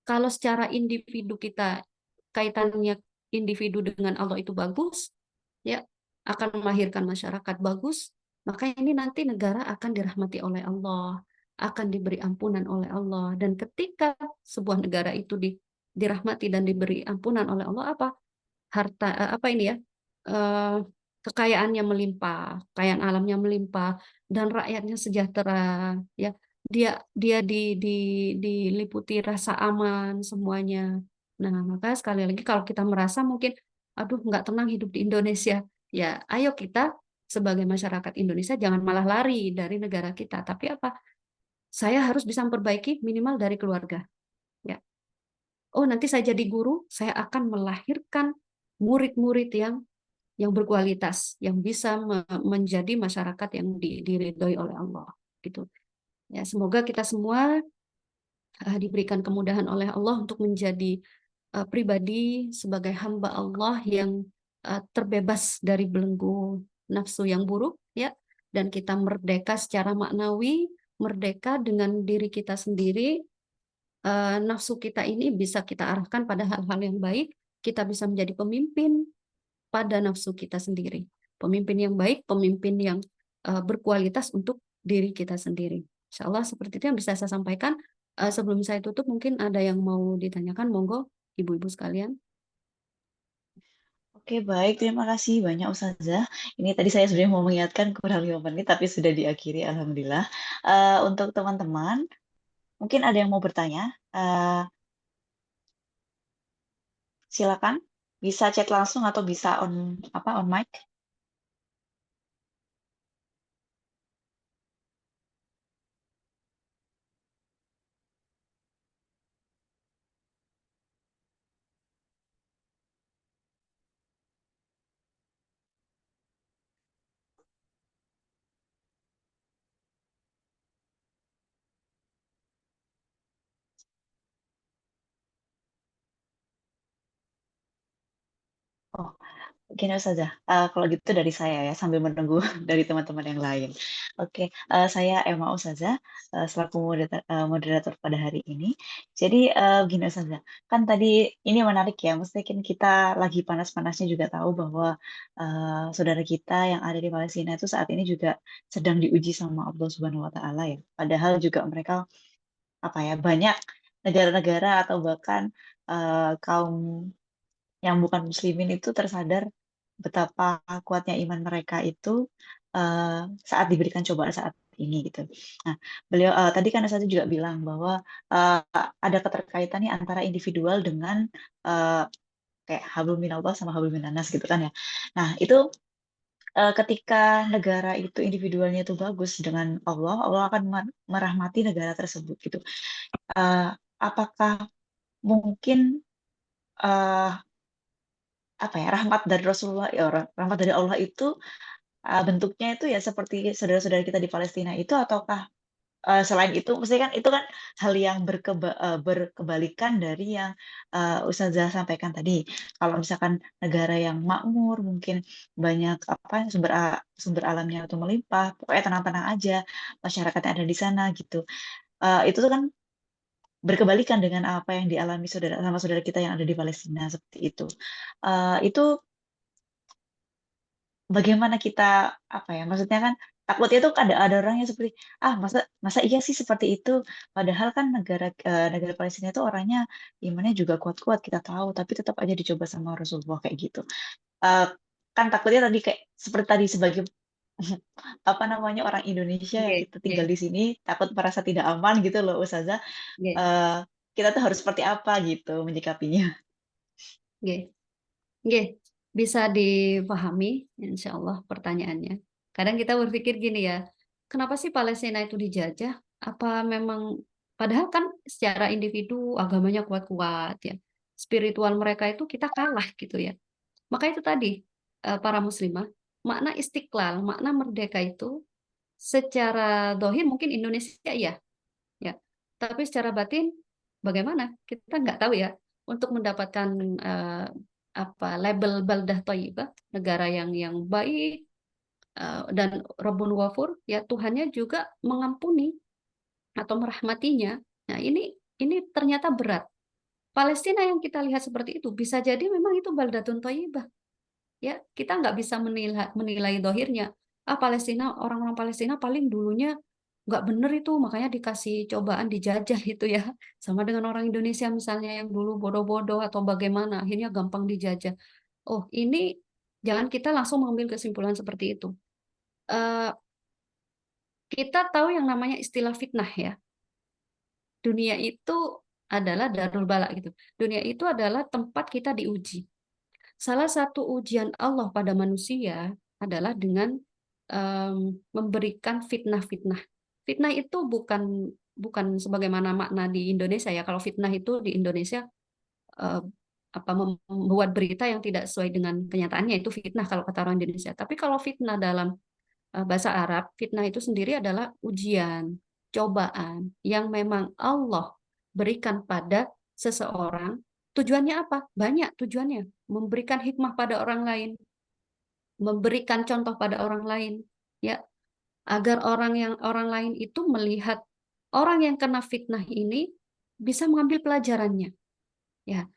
Kalau secara individu kita kaitannya individu dengan Allah itu bagus, ya akan melahirkan masyarakat bagus, maka ini nanti negara akan dirahmati oleh Allah, akan diberi ampunan oleh Allah. Dan ketika sebuah negara itu dirahmati dan diberi ampunan oleh Allah, apa harta apa ini ya eh, kekayaannya melimpah, kekayaan alamnya melimpah, dan rakyatnya sejahtera, ya dia dia diliputi rasa aman semuanya. Nah, maka sekali lagi kalau kita merasa mungkin, aduh nggak tenang hidup di Indonesia, ya ayo kita sebagai masyarakat Indonesia jangan malah lari dari negara kita, tapi apa? Saya harus bisa memperbaiki minimal dari keluarga. Ya, oh nanti saya jadi guru, saya akan melahirkan murid-murid yang berkualitas, yang bisa menjadi masyarakat yang diridhoi oleh Allah. Gitu. Ya, semoga kita semua diberikan kemudahan oleh Allah untuk menjadi pribadi sebagai hamba Allah yang terbebas dari belenggu nafsu yang buruk, ya, dan kita merdeka secara maknawi, merdeka dengan diri kita sendiri. Nafsu kita ini bisa kita arahkan pada hal-hal yang baik, kita bisa menjadi pemimpin pada nafsu kita sendiri. Pemimpin yang baik, pemimpin yang berkualitas untuk diri kita sendiri. Insya Allah seperti itu yang bisa saya sampaikan. Sebelum saya tutup, mungkin ada yang mau ditanyakan, monggo ibu-ibu sekalian. Oke, baik. Terima kasih banyak Ustazah. Ini tadi saya sebenarnya mau mengingatkan kurang 5 menit, tapi sudah diakhiri, Alhamdulillah. Untuk teman-teman, mungkin ada yang mau bertanya. Silakan. Bisa chat langsung atau bisa on mic. Oh, gini Ustazah, kalau gitu dari saya ya, sambil menunggu dari teman-teman yang lain. Oke, saya Emma Ustazah, selaku moderator pada hari ini. Jadi, gini Ustazah, kan tadi ini menarik ya, maksudnya kan kita lagi panas-panasnya juga tahu bahwa saudara kita yang ada di Palestina itu saat ini juga sedang diuji sama Allah Subhanahu wa Ta'ala ya. Padahal juga mereka apa ya banyak negara-negara atau bahkan kaum yang bukan muslimin itu tersadar betapa kuatnya iman mereka itu saat diberikan cobaan saat ini gitu. Nah, beliau tadi kan saya juga bilang bahwa ada keterkaitan nih antara individual dengan kayak hablum minallah sama hablum minannas gitu kan ya. Nah, itu ketika negara itu individualnya itu bagus dengan Allah, Allah akan merahmati negara tersebut gitu. Apakah mungkin apa ya, rahmat dari Rasulullah ya rahmat dari Allah itu, bentuknya itu ya seperti saudara-saudara kita di Palestina itu ataukah, selain itu maksudnya kan itu kan hal yang berkebalikan dari yang, Ustazah sampaikan tadi. Kalau misalkan negara yang makmur, mungkin banyak apa, sumber alamnya itu melimpah, pokoknya tenang-tenang aja, masyarakatnya ada di sana gitu. Itu tuh kan berkebalikan dengan apa yang dialami sama saudara kita yang ada di Palestina, seperti itu. Itu bagaimana kita, apa ya, maksudnya kan takutnya tuh ada orang yang seperti, "Ah, masa masa iya sih seperti itu?" Padahal kan negara Palestina itu orangnya imannya juga kuat-kuat, kita tahu, tapi tetap aja dicoba sama Rasulullah kayak gitu. Eee, kan takutnya tadi kayak seperti tadi sebagai, apa namanya, orang Indonesia yang Oke, kita tinggal oke, di sini takut merasa tidak aman gitu loh Ustazah, oke, eee, kita tuh harus seperti apa gitu menyikapinya. oke. Oke, bisa dipahami, insya Allah pertanyaannya. Kadang kita berpikir gini ya, kenapa sih Palestina itu dijajah? Apa memang padahal kan secara individu agamanya kuat-kuat ya. Spiritual mereka itu kita kalah gitu ya. Maka itu tadi para muslimah, makna istiqlal, makna merdeka itu secara dohir mungkin Indonesia iya, ya. Tapi secara batin bagaimana? Kita nggak tahu ya. Untuk mendapatkan apa label baldah thayyibah, negara yang baik dan Rabbun Ghafur, ya Tuhannya juga mengampuni atau merahmatinya. Nah, ini ternyata berat. Palestina yang kita lihat seperti itu bisa jadi memang itu baldatun thayyibah. Ya, kita nggak bisa menilai dohirnya. Ah, Palestina, orang-orang Palestina paling dulunya nggak bener itu, makanya dikasih cobaan dijajah itu ya. Sama dengan orang Indonesia misalnya yang dulu bodoh-bodoh atau bagaimana, akhirnya gampang dijajah. Oh, ini jangan kita langsung mengambil kesimpulan seperti itu. Eh, kita tahu yang namanya istilah fitnah ya. Dunia itu adalah darul bala gitu. Dunia itu adalah tempat kita diuji. Salah satu ujian Allah pada manusia adalah dengan memberikan fitnah-fitnah. Fitnah itu bukan sebagaimana makna di Indonesia ya. Kalau fitnah itu di Indonesia eh, apa membuat berita yang tidak sesuai dengan kenyataannya itu fitnah kalau kata orang Indonesia. Tapi kalau fitnah dalam bahasa Arab, fitnah itu sendiri adalah ujian, cobaan yang memang Allah berikan pada seseorang. Tujuannya apa? Banyak tujuannya. Memberikan hikmah pada orang lain, memberikan contoh pada orang lain, ya, agar orang lain itu melihat orang yang kena fitnah ini bisa mengambil pelajarannya. Ya,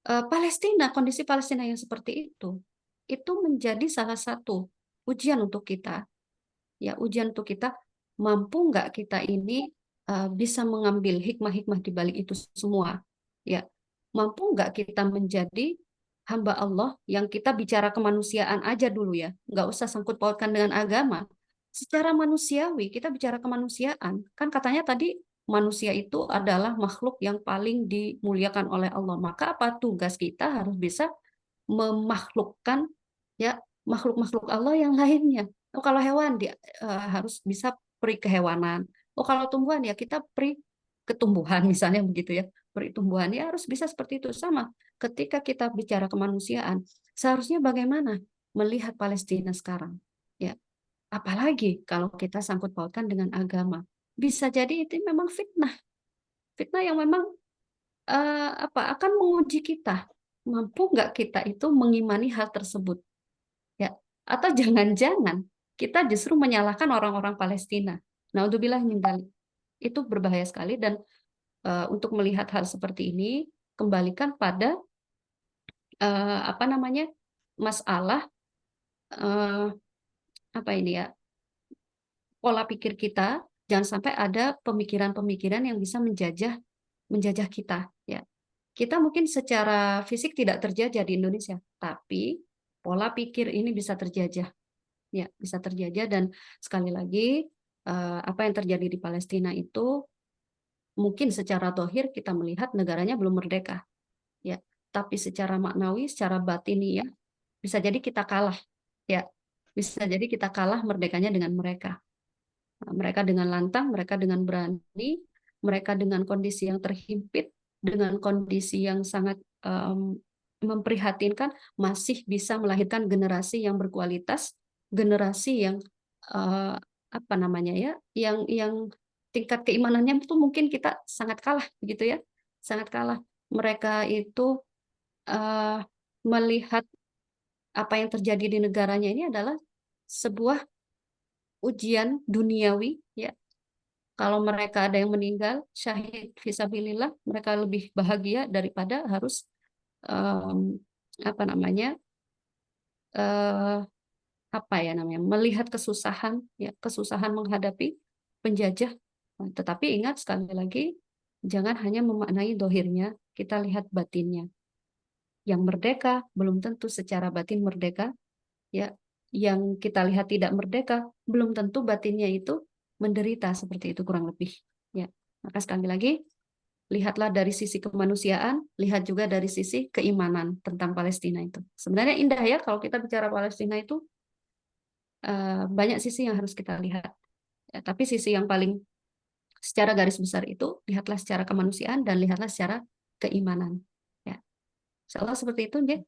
Palestina, kondisi Palestina yang seperti itu menjadi salah satu ujian untuk kita. Ya, ujian untuk kita, mampu nggak kita ini bisa mengambil hikmah-hikmah di balik itu semua. Ya, mampu nggak kita menjadi hamba Allah yang kita bicara kemanusiaan aja dulu ya, nggak usah sangkut pautkan dengan agama. Secara manusiawi, kita bicara kemanusiaan, kan katanya tadi manusia itu adalah makhluk yang paling dimuliakan oleh Allah. Maka apa tugas kita harus bisa memakhlukkan ya makhluk-makhluk Allah yang lainnya. Oh, kalau hewan dia harus bisa peri kehewanan. Oh, kalau tumbuhan ya kita peri ketumbuhan misalnya begitu ya. Peri tumbuhan ya harus bisa seperti itu sama. Ketika kita bicara kemanusiaan, seharusnya bagaimana melihat Palestina sekarang? Ya, apalagi kalau kita sangkut pautkan dengan agama. Bisa jadi itu memang fitnah. Fitnah yang memang akan menguji kita. Mampu nggak kita itu mengimani hal tersebut? Ya, atau jangan-jangan kita justru menyalahkan orang-orang Palestina. Naudzubillah min dzalik. Itu berbahaya sekali dan untuk melihat hal seperti ini kembalikan pada apa namanya masalah apa ini ya pola pikir kita, jangan sampai ada pemikiran-pemikiran yang bisa menjajah kita ya. Kita mungkin secara fisik tidak terjajah di Indonesia, tapi pola pikir ini bisa terjajah. Ya, bisa terjajah dan sekali lagi apa yang terjadi di Palestina itu mungkin secara dohir kita melihat negaranya belum merdeka. Ya, tapi secara maknawi, secara batini ya, bisa jadi kita kalah. Ya, bisa jadi kita kalah merdekanya dengan mereka. Mereka dengan lantang, mereka dengan berani, mereka dengan kondisi yang terhimpit, dengan kondisi yang sangat memprihatinkan, masih bisa melahirkan generasi yang berkualitas, generasi yang apa namanya ya, yang tingkat keimanannya itu mungkin kita sangat kalah, begitu ya, sangat kalah. Mereka itu melihat apa yang terjadi di negaranya ini adalah sebuah ujian duniawi ya. Kalau mereka ada yang meninggal syahid fisabilillah, mereka lebih bahagia daripada harus apa namanya apa ya namanya melihat kesusahan ya, kesusahan menghadapi penjajah. Tetapi ingat sekali lagi, jangan hanya memaknai dohirnya, kita lihat batinnya. Yang merdeka belum tentu secara batin merdeka ya, yang kita lihat tidak merdeka belum tentu batinnya itu menderita seperti itu kurang lebih ya. Maka sekali lagi lihatlah dari sisi kemanusiaan, lihat juga dari sisi keimanan tentang Palestina itu. Sebenarnya indah ya kalau kita bicara Palestina itu banyak sisi yang harus kita lihat. Ya, tapi sisi yang paling secara garis besar itu lihatlah secara kemanusiaan dan lihatlah secara keimanan. Ya, insya Allah seperti itu, Nggih.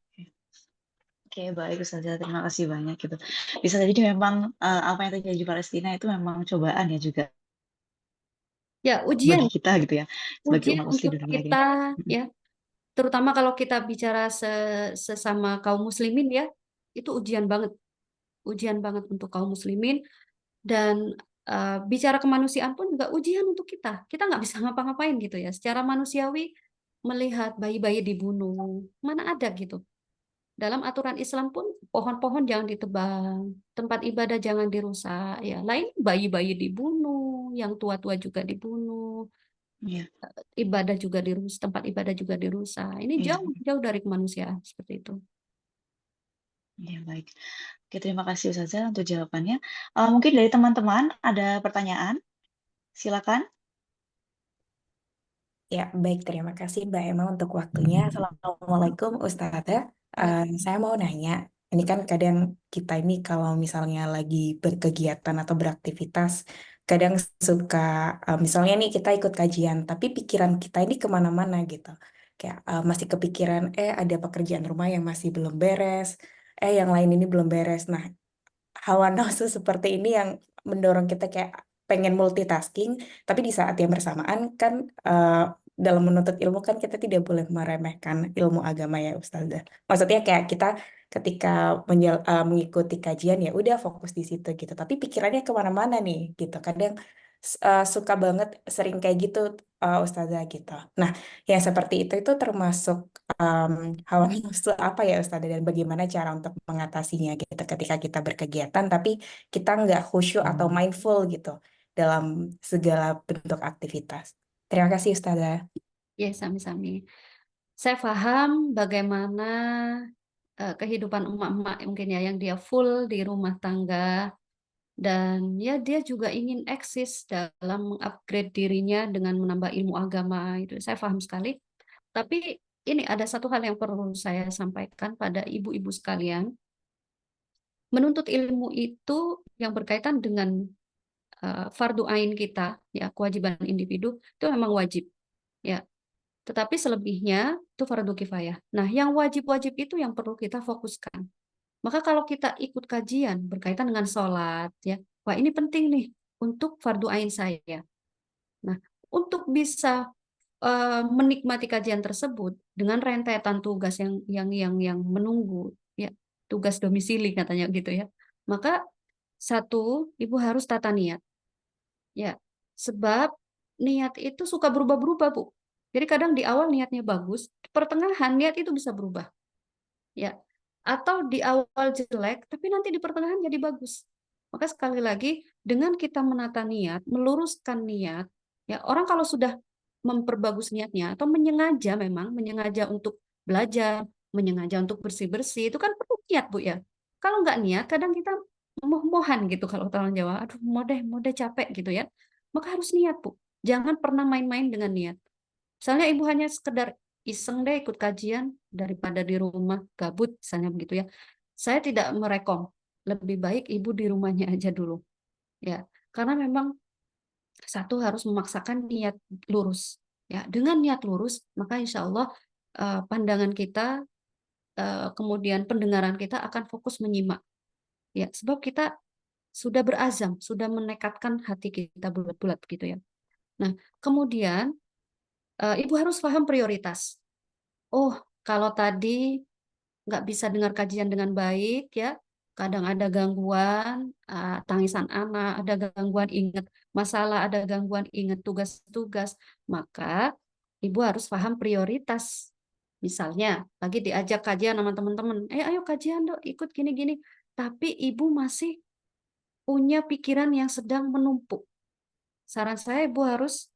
Oke, baik Ustazah, terima kasih banyak gitu. Bisa jadi memang apa yang terjadi di Palestina itu memang cobaan ya juga Ya, bagi ujian, kita gitu ya, sebagai ujian umat muslim untuk di dunia kita, gini. Mm-mm. ya, terutama kalau kita bicara sesama kaum muslimin, ya, itu ujian banget untuk kaum muslimin. Dan bicara kemanusiaan pun juga ujian untuk kita. Kita nggak bisa ngapa-ngapain gitu ya. Secara manusiawi melihat bayi-bayi dibunuh, mana ada gitu. Dalam aturan Islam pun pohon-pohon jangan ditebang, tempat ibadah jangan dirusak. Ya, lain bayi-bayi dibunuh, yang tua-tua juga dibunuh, Iya, ibadah juga dirusak, tempat ibadah juga dirusak. Ini iya, jauh jauh dari kemanusiaan seperti itu. iya, baik. Oke, terima kasih Ustazah untuk jawabannya. Mungkin dari teman-teman ada pertanyaan? Silakan. Ya, baik. Terima kasih Mbak Emma untuk waktunya. Assalamualaikum Ustazah. Saya mau nanya, ini kan kadang kita ini kalau misalnya lagi berkegiatan atau beraktivitas, kadang suka, misalnya nih kita ikut kajian, tapi pikiran kita ini kemana-mana gitu. Kayak masih kepikiran, ada pekerjaan rumah yang masih belum beres, yang lain ini belum beres. Nah, hawa nafsu seperti ini yang mendorong kita kayak pengen multitasking, tapi di saat yang bersamaan kan dalam menuntut ilmu kan kita tidak boleh meremehkan ilmu agama ya Ustazah. Maksudnya kayak kita ketika mengikuti kajian ya udah fokus di situ gitu, tapi pikirannya kemana-mana nih gitu. Kadang suka banget sering kayak gitu Ustazah gitu. Nah, yang seperti itu termasuk hawa nafsu apa ya Ustazah dan bagaimana cara untuk mengatasinya gitu ketika kita berkegiatan tapi kita nggak khusyuk atau mindful gitu dalam segala bentuk aktivitas. Terima kasih Ustazah. Ya, sami-sami. Saya paham bagaimana kehidupan emak-emak mungkin ya yang dia full di rumah tangga dan ya dia juga ingin eksis dalam mengupgrade dirinya dengan menambah ilmu agama itu saya paham sekali. Tapi ini ada satu hal yang perlu saya sampaikan pada ibu-ibu sekalian. Menuntut ilmu itu yang berkaitan dengan fardu ain kita, ya kewajiban individu itu memang wajib, ya. Tetapi selebihnya itu fardu kifayah. Nah, yang wajib-wajib itu yang perlu kita fokuskan. Maka kalau kita ikut kajian berkaitan dengan sholat, ya, wah ini penting nih untuk fardu ain saya. Nah, untuk bisa menikmati kajian tersebut dengan rentetan tugas yang menunggu, ya, tugas domisili katanya gitu ya. Maka satu, ibu harus tata niat, ya, sebab niat itu suka berubah-berubah, Bu. Jadi kadang di awal niatnya bagus, di pertengahan niat itu bisa berubah, ya. Atau di awal jelek, tapi nanti di pertengahan jadi bagus. Maka sekali lagi, dengan kita menata niat, meluruskan niat, ya orang kalau sudah memperbagus niatnya atau menyengaja memang menyengaja untuk belajar, menyengaja untuk bersih-bersih, itu kan perlu niat, Bu ya. Kalau nggak niat, kadang kita moh-mohan gitu kalau orang Jawa, aduh mau deh capek gitu ya. Maka harus niat, Bu. Jangan pernah main-main dengan niat. Misalnya ibu hanya sekedar iseng deh ikut kajian daripada di rumah gabut, misalnya begitu ya. Saya tidak merekom. Lebih baik ibu di rumahnya aja dulu. Ya, karena memang satu harus memaksakan niat lurus. Ya, dengan niat lurus, maka insya Allah pandangan kita, kemudian pendengaran kita akan fokus menyimak. Ya, sebab kita sudah berazam, sudah menekatkan hati kita bulat-bulat gitu ya. Nah, kemudian ibu harus paham prioritas. Oh, kalau tadi nggak bisa dengar kajian dengan baik ya, kadang ada gangguan, tangisan anak, ada gangguan ingat masalah, ada gangguan ingat tugas-tugas, maka ibu harus paham prioritas. Misalnya, lagi diajak kajian sama teman-teman, ayo kajian dok, ikut gini-gini. Tapi ibu masih punya pikiran yang sedang menumpuk. Saran saya ibu harus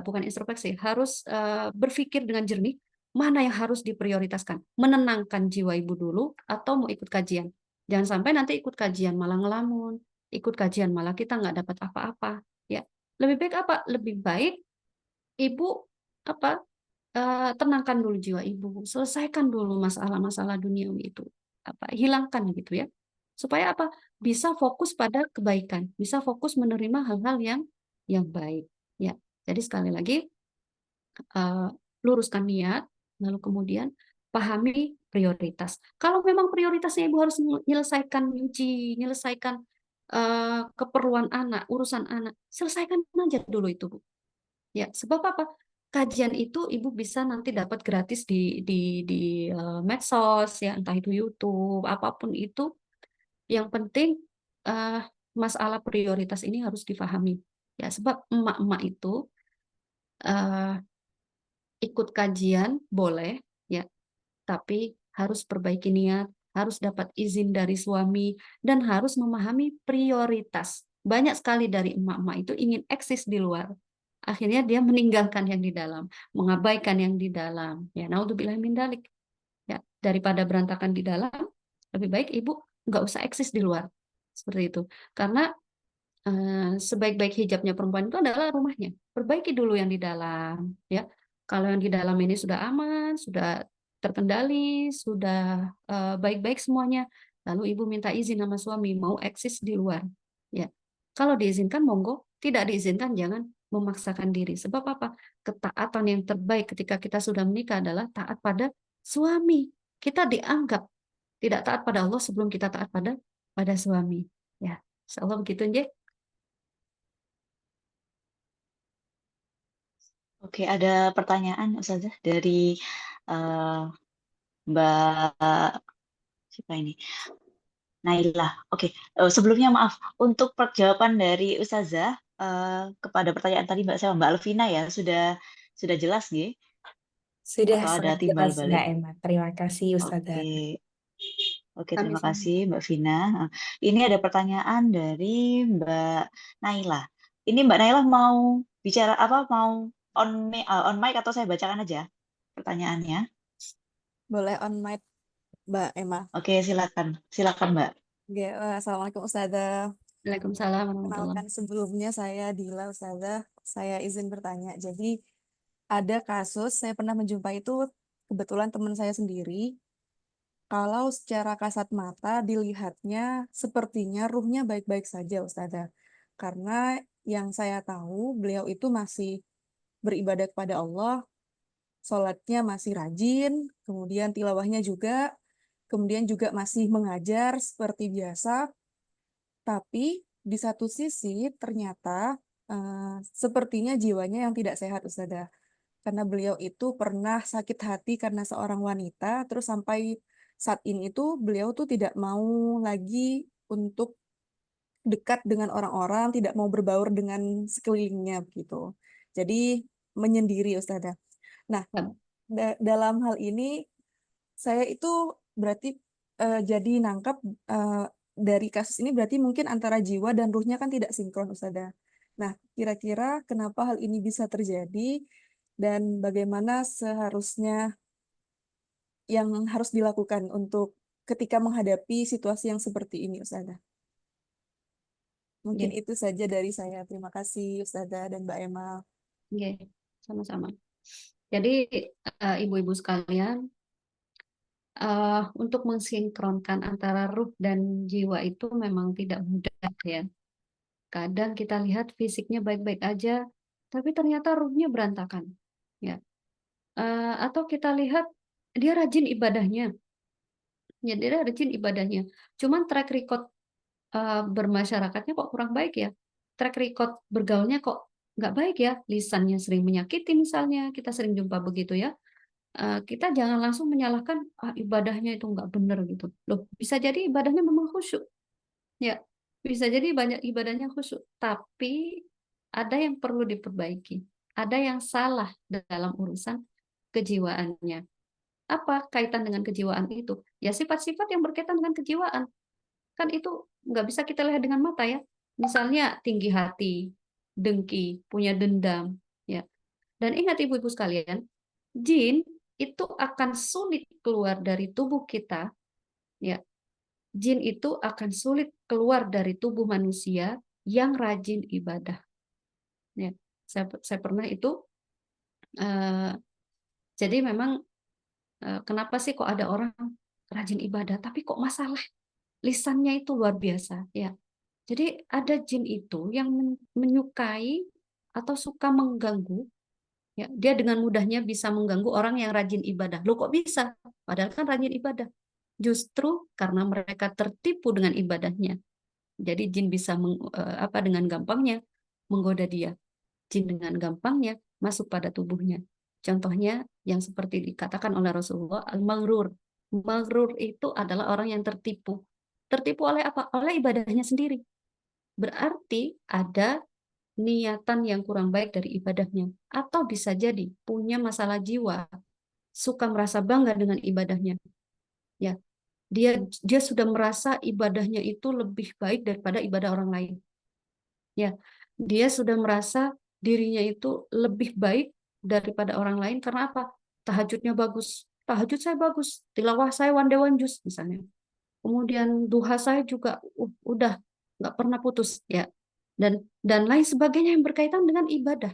bukan introspeksi, harus berpikir dengan jernih mana yang harus diprioritaskan. Menenangkan jiwa ibu dulu atau mau ikut kajian. Jangan sampai nanti ikut kajian malah ngelamun, ikut kajian malah kita nggak dapat apa-apa. Ya, lebih baik apa? Lebih baik ibu apa? Tenangkan dulu jiwa ibu, selesaikan dulu masalah-masalah duniawi itu, hilangkan gitu ya, supaya apa? bisa fokus pada kebaikan, bisa fokus menerima hal-hal yang baik. Ya, jadi sekali lagi luruskan niat, lalu kemudian pahami prioritas. Kalau memang prioritasnya ibu harus menyelesaikan uji, menyelesaikan keperluan anak, urusan anak, selesaikan aja dulu itu, Bu. Ya, sebab apa? Kajian itu ibu bisa nanti dapat gratis di medsos, ya, entah itu YouTube, apapun itu. Yang penting masalah prioritas ini harus difahami. Ya, sebab emak-emak itu ikut kajian boleh, ya, tapi harus perbaiki niat, harus dapat izin dari suami, dan harus memahami prioritas. Banyak sekali dari emak-emak itu ingin eksis di luar. Akhirnya dia meninggalkan yang di dalam, mengabaikan yang di dalam. Ya, naudzubillah min dalik. Ya, daripada berantakan di dalam, lebih baik ibu nggak usah eksis di luar. Seperti itu. Karena sebaik-baik hijabnya perempuan itu adalah rumahnya. Perbaiki dulu yang di dalam, ya. Kalau yang di dalam ini sudah aman, sudah terkendali, sudah baik-baik semuanya, lalu ibu minta izin sama suami mau eksis di luar, ya. Kalau diizinkan monggo, tidak diizinkan jangan memaksakan diri. Sebab apa? Ketaatan yang terbaik ketika kita sudah menikah adalah taat pada suami. Kita dianggap tidak taat pada Allah sebelum kita taat pada suami. Ya, insya Allah begitu, Nje. Oke, ada pertanyaan Ustazah dari eh, Mbak siapa ini? Nailah. Oke, sebelumnya maaf untuk jawaban dari Ustazah kepada pertanyaan tadi Mbak sama Mbak Alvina ya sudah jelas nih Sudah atau ada sangat timbal jelas, Mbak balik? Emma. Terima kasih, Ustazah. Oke. Oke, terima Sami-sami. kasih Mbak Vina. Ini ada pertanyaan dari Mbak Naila. Ini Mbak Naila mau bicara apa? Mau on mic atau saya bacakan aja pertanyaannya? Boleh on mic, Mbak Emma. Oke, silakan. Silakan, Mbak. Oke, Assalamualaikum Ustazah. Waalaikumsalam warahmatullahi. Kenalkan sebelumnya saya Dila Ustazah. Saya izin bertanya. Jadi ada kasus saya pernah menjumpai itu kebetulan teman saya sendiri. Kalau secara kasat mata dilihatnya sepertinya ruhnya baik-baik saja Ustazah. Karena yang saya tahu beliau itu masih beribadah kepada Allah, sholatnya masih rajin, kemudian tilawahnya juga, kemudian juga masih mengajar seperti biasa. Tapi di satu sisi ternyata sepertinya jiwanya yang tidak sehat Ustazah. Karena beliau itu pernah sakit hati karena seorang wanita, terus sampai saat ini itu beliau tuh tidak mau lagi untuk dekat dengan orang-orang, tidak mau berbaur dengan sekelilingnya begitu. Jadi menyendiri Ustazah. Nah, dalam hal ini saya itu berarti jadi nangkap dari kasus ini berarti mungkin antara jiwa dan ruhnya kan tidak sinkron Ustazah. Nah, kira-kira kenapa hal ini bisa terjadi dan bagaimana seharusnya yang harus dilakukan untuk ketika menghadapi situasi yang seperti ini Ustazah. Mungkin Oke, itu saja dari saya. Terima kasih Ustazah dan Mbak Emma. oke, sama-sama. Jadi ibu-ibu sekalian, untuk mensinkronkan antara ruh dan jiwa itu memang tidak mudah ya. Kadang kita lihat fisiknya baik-baik aja, tapi ternyata ruhnya berantakan. Ya. Atau kita lihat dia rajin ibadahnya, ya dia rajin ibadahnya. Cuman track record bermasyarakatnya kok kurang baik ya. Track record bergaulnya kok nggak baik ya. Lisannya sering menyakiti misalnya, kita sering jumpa begitu ya. Kita jangan langsung menyalahkan ibadahnya itu nggak benar gitu. Loh, bisa jadi ibadahnya memang khusyuk. Ya, bisa jadi banyak ibadahnya khusyuk. Tapi ada yang perlu diperbaiki. Ada yang salah dalam urusan kejiwaannya. Apa kaitan dengan kejiwaan itu? Ya sifat-sifat yang berkaitan dengan kejiwaan. Kan itu nggak bisa kita lihat dengan mata ya. Misalnya tinggi hati, dengki, punya dendam. Ya. Dan ingat ibu-ibu sekalian, jin itu akan sulit keluar dari tubuh kita. Ya. Jin itu akan sulit keluar dari tubuh manusia yang rajin ibadah. Ya. Saya pernah itu, jadi memang kenapa sih kok ada orang rajin ibadah, tapi kok masalah lisannya itu luar biasa ya. Jadi ada jin itu yang menyukai atau suka mengganggu ya. Dia dengan mudahnya bisa mengganggu orang yang rajin ibadah. Loh kok bisa? Padahal kan rajin ibadah. Justru karena mereka tertipu dengan ibadahnya. Jadi jin bisa dengan gampangnya menggoda dia. Jin dengan gampangnya masuk pada tubuhnya. Contohnya yang seperti dikatakan oleh Rasulullah, al-maghrur. Maghrur itu adalah orang yang tertipu. Tertipu oleh apa? Oleh ibadahnya sendiri. Berarti ada niatan yang kurang baik dari ibadahnya. Atau bisa jadi punya masalah jiwa, suka merasa bangga dengan ibadahnya. Ya, dia sudah merasa ibadahnya itu lebih baik daripada ibadah orang lain. Ya, dia sudah merasa dirinya itu lebih baik daripada orang lain karena apa? Tahajudnya bagus, tahajud saya bagus, tilawah saya one day one juz misalnya. Kemudian duha saya juga udah nggak pernah putus ya, dan lain sebagainya yang berkaitan dengan ibadah.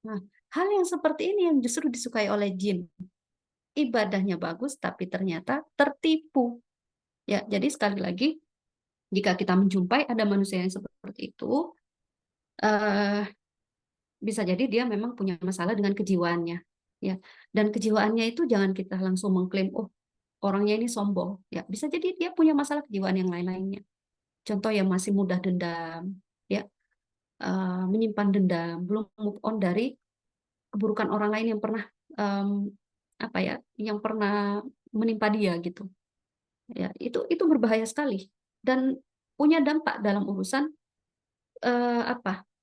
Nah, hal yang seperti ini yang justru disukai oleh jin. Ibadahnya bagus tapi ternyata tertipu. Ya, jadi sekali lagi jika kita menjumpai ada manusia yang seperti itu, bisa jadi dia memang punya masalah dengan kejiwaannya, ya. Dan kejiwaannya itu jangan kita langsung mengklaim, oh orangnya ini sombong, ya. Bisa jadi dia punya masalah kejiwaan yang lain-lainnya. Contoh yang masih mudah dendam, ya, menyimpan dendam, belum move on dari keburukan orang lain yang pernah yang pernah menimpa dia gitu. Ya, itu berbahaya sekali dan punya dampak dalam urusan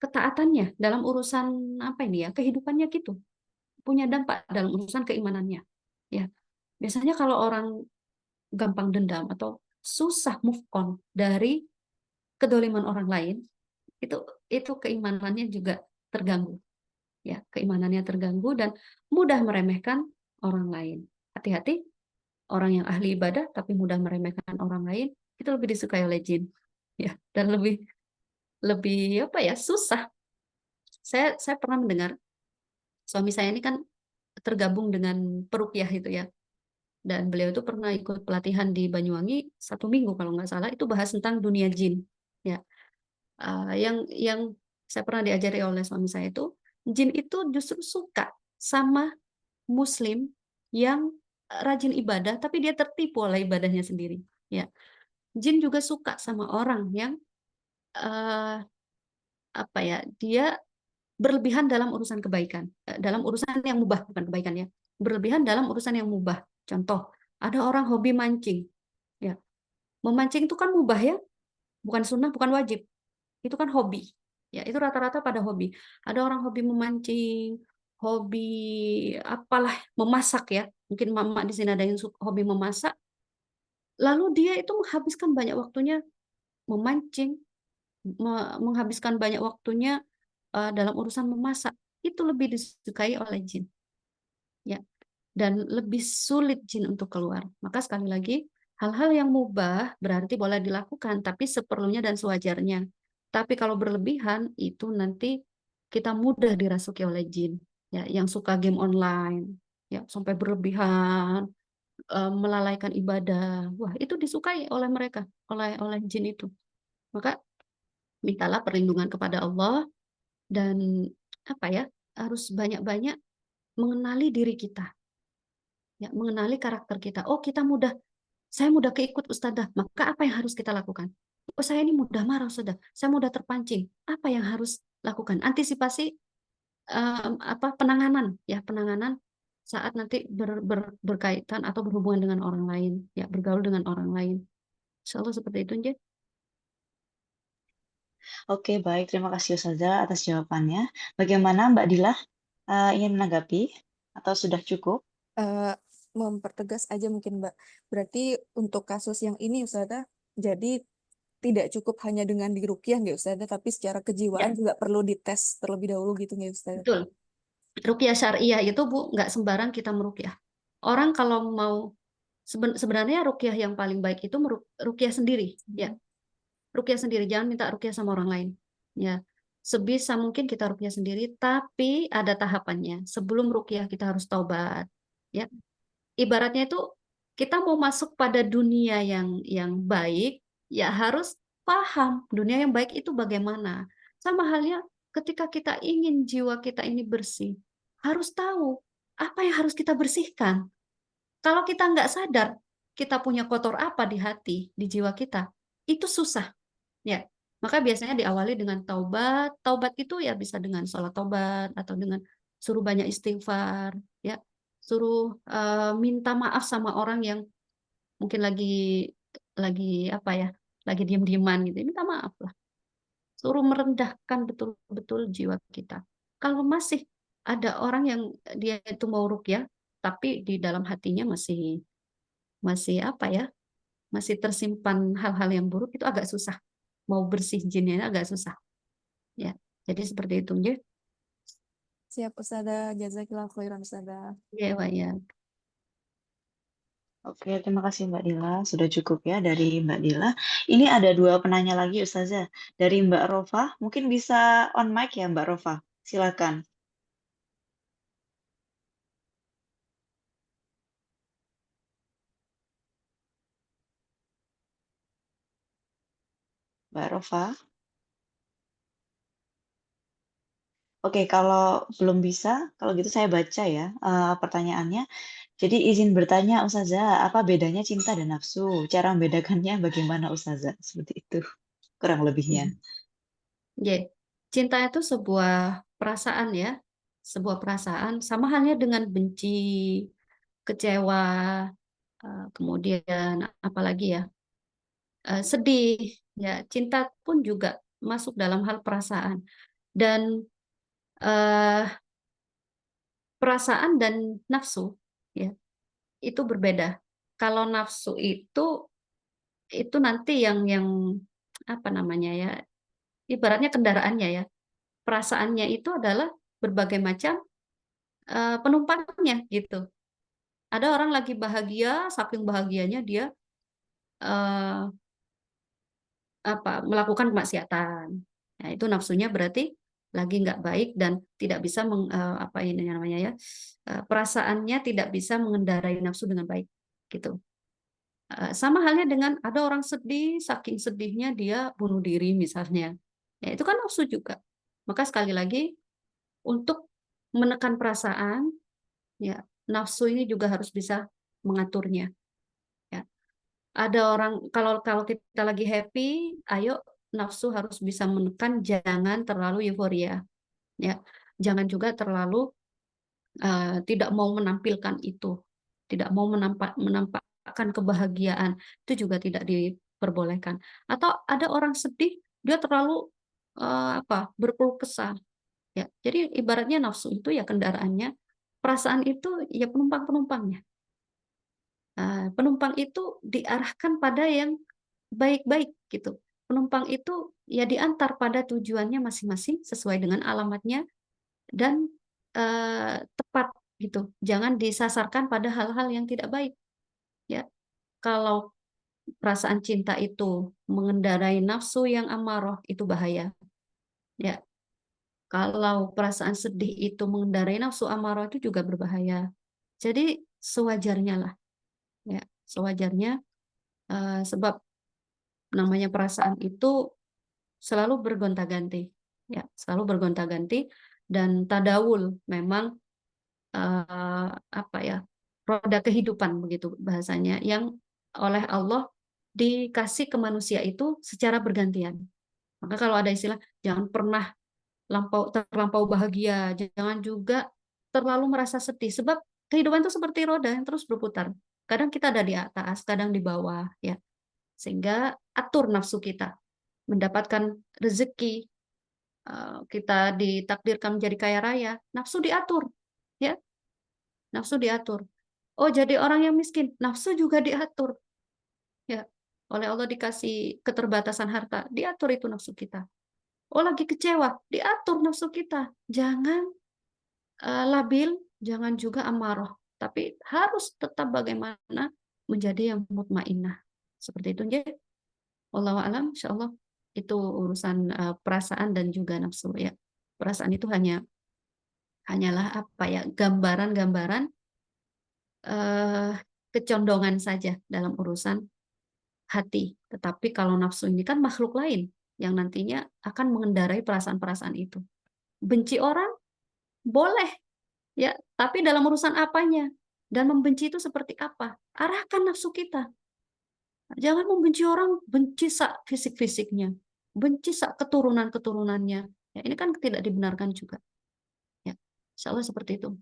ketaatannya, dalam urusan kehidupannya gitu, punya dampak dalam urusan keimanannya. Ya, biasanya kalau orang gampang dendam atau susah move on dari kedoliman orang lain, itu keimanannya juga terganggu. Ya, keimanannya terganggu dan mudah meremehkan orang lain. Hati-hati, orang yang ahli ibadah tapi mudah meremehkan orang lain itu lebih disukai oleh jin. Ya, dan lebih susah. Saya pernah mendengar suami saya ini kan tergabung dengan peruqyah itu ya. Dan beliau itu pernah ikut pelatihan di Banyuwangi 1 minggu kalau nggak salah, itu bahas tentang dunia jin. Ya, yang saya pernah diajari oleh suami saya itu, jin itu justru suka sama Muslim yang rajin ibadah, tapi dia tertipu oleh ibadahnya sendiri. Ya, jin juga suka sama orang yang dia berlebihan dalam urusan kebaikan, dalam urusan yang mubah, bukan kebaikan ya, berlebihan dalam urusan yang mubah. Contoh, ada orang hobi mancing, ya, memancing itu kan mubah ya, bukan sunnah, bukan wajib, itu kan hobi, ya, itu rata-rata pada hobi. Ada orang hobi memancing, hobi apalah, memasak ya, mungkin mama di sini ada yang hobi memasak, lalu dia itu menghabiskan banyak waktunya memancing, menghabiskan banyak waktunya dalam urusan memasak, itu lebih disukai oleh jin, ya, dan lebih sulit jin untuk keluar. Maka sekali lagi, hal-hal yang mubah berarti boleh dilakukan, tapi seperlunya dan sewajarnya. Tapi kalau berlebihan itu nanti kita mudah dirasuki oleh jin, ya, yang suka game online, ya, sampai berlebihan, melalaikan ibadah. Wah, itu disukai oleh mereka, oleh jin itu. Maka mintalah perlindungan kepada Allah dan harus banyak-banyak mengenali diri kita, ya, mengenali karakter kita. Oh, saya mudah keikut ustadzah, maka apa yang harus kita lakukan? Oh, saya ini mudah marah ustadzah, saya mudah terpancing. Apa yang harus lakukan? Antisipasi penanganan, ya, penanganan saat nanti berkaitan atau berhubungan dengan orang lain, ya, bergaul dengan orang lain. Insya Allah seperti itu, Nje. Oke, baik. Terima kasih Ustazah atas jawabannya. Bagaimana Mbak Dila? Ingin menanggapi atau sudah cukup? Mempertegas aja mungkin Mbak. Berarti untuk kasus yang ini Ustazah, jadi tidak cukup hanya dengan diruqyah nggak Ustazah, tapi secara kejiwaan Ya, juga perlu dites terlebih dahulu gitu nggak Ustazah? betul. Ruqyah syariah itu Bu, nggak sembarang kita meruqyah. Orang kalau mau sebenarnya ruqyah yang paling baik itu ruqyah sendiri, ya. Ruqyah sendiri, jangan minta ruqyah sama orang lain. Ya. Sebisa mungkin kita ruqyah sendiri, tapi ada tahapannya. Sebelum ruqyah kita harus taubat, ya. Ibaratnya itu kita mau masuk pada dunia yang baik, ya harus paham dunia yang baik itu bagaimana. Sama halnya ketika kita ingin jiwa kita ini bersih, harus tahu apa yang harus kita bersihkan. Kalau kita nggak sadar kita punya kotor apa di hati, di jiwa kita, itu susah. Ya, maka biasanya diawali dengan taubat. Taubat itu ya bisa dengan sholat taubat atau dengan suruh banyak istighfar, ya, suruh minta maaf sama orang yang mungkin lagi apa ya, lagi diem-dieman gitu, minta maaf lah. Suruh merendahkan betul-betul jiwa kita. Kalau masih ada orang yang dia itu mau ruqyah, tapi di dalam hatinya masih masih apa ya, masih tersimpan hal-hal yang buruk, itu agak susah. Mau bersih jinnya agak susah. Ya, jadi seperti itu ya. Siap Ustazah, jazakillah khairan Ustazah. Ya, Pak, ya. Oke, terima kasih Mbak Dila. Sudah cukup ya dari Mbak Dila. Ini ada 2 penanya lagi Ustazah. Dari Mbak Rofa, mungkin bisa on mic ya Mbak Rofa? Silakan. Mbak Rofa. Oke, kalau belum bisa, kalau gitu saya baca ya pertanyaannya. Jadi izin bertanya Ustazah, apa bedanya cinta dan nafsu? Cara membedakannya bagaimana Ustazah? Seperti itu kurang lebihnya. Ya. Cinta itu sebuah perasaan ya, sebuah perasaan sama halnya dengan benci, kecewa, kemudian apalagi ya, sedih. Ya, cinta pun juga masuk dalam hal perasaan. Dan eh, perasaan dan nafsu ya itu berbeda. Kalau nafsu itu nanti yang apa namanya ya, ibaratnya kendaraannya ya. Perasaannya itu adalah berbagai macam penumpangnya gitu. Ada orang lagi bahagia, saking bahagianya dia eh, melakukan kemaksiatan. Nah, itu nafsunya berarti lagi nggak baik dan tidak bisa apa ini namanya ya, perasaannya tidak bisa mengendarai nafsu dengan baik gitu. Sama halnya dengan ada orang sedih, saking sedihnya dia bunuh diri misalnya. Ya, itu kan nafsu juga. Maka sekali lagi untuk menekan perasaan, ya nafsu ini juga harus bisa mengaturnya. Ya. Ada orang kalau kalau kita lagi happy, ayo nafsu harus bisa menekan, jangan terlalu euforia. Ya, jangan juga terlalu tidak mau menampilkan itu, tidak mau menampakkan kebahagiaan, itu juga tidak diperbolehkan. Atau ada orang sedih, dia terlalu berkeluh kesah. Ya, jadi ibaratnya nafsu itu ya kendaraannya, perasaan itu ya penumpang-penumpangnya. Penumpang itu diarahkan pada yang baik-baik gitu. Penumpang itu ya diantar pada tujuannya masing-masing sesuai dengan alamatnya dan tepat gitu. Jangan disasarkan pada hal-hal yang tidak baik. Ya, kalau perasaan cinta itu mengendarai nafsu yang amarah itu bahaya. Ya, kalau perasaan sedih itu mengendarai nafsu amarah itu juga berbahaya. Jadi sewajarnya lah, ya sewajarnya sebab namanya perasaan itu selalu bergonta-ganti, ya selalu bergonta-ganti dan tadawul memang apa ya, roda kehidupan begitu bahasanya yang oleh Allah dikasih ke manusia itu secara bergantian. Maka kalau ada istilah jangan pernah terlampau bahagia, jangan juga terlalu merasa sedih sebab kehidupan itu seperti roda yang terus berputar. Kadang kita ada di atas, kadang di bawah ya. Sehingga atur nafsu kita mendapatkan rezeki, kita ditakdirkan menjadi kaya raya, nafsu diatur ya, nafsu diatur. Oh, jadi orang yang miskin, nafsu juga diatur ya. Oleh Allah dikasih keterbatasan harta, diatur itu nafsu kita. Oh, lagi kecewa, diatur nafsu kita. Jangan labil, jangan juga amarah, tapi harus tetap bagaimana menjadi yang mutmainnah. Seperti itu, ya. Wallahu a'lam, insyaallah itu urusan perasaan dan juga nafsu ya. Perasaan itu hanyalah apa ya, gambaran-gambaran kecondongan saja dalam urusan hati. Tetapi kalau nafsu ini kan makhluk lain yang nantinya akan mengendarai perasaan-perasaan itu. Benci orang boleh, ya, tapi dalam urusan apanya? Dan membenci itu seperti apa? Arahkan nafsu kita. Jangan membenci orang, benci sak fisik-fisiknya, benci sak keturunan-keturunannya. Ya, ini kan tidak dibenarkan juga. Ya, insya Allah seperti itu.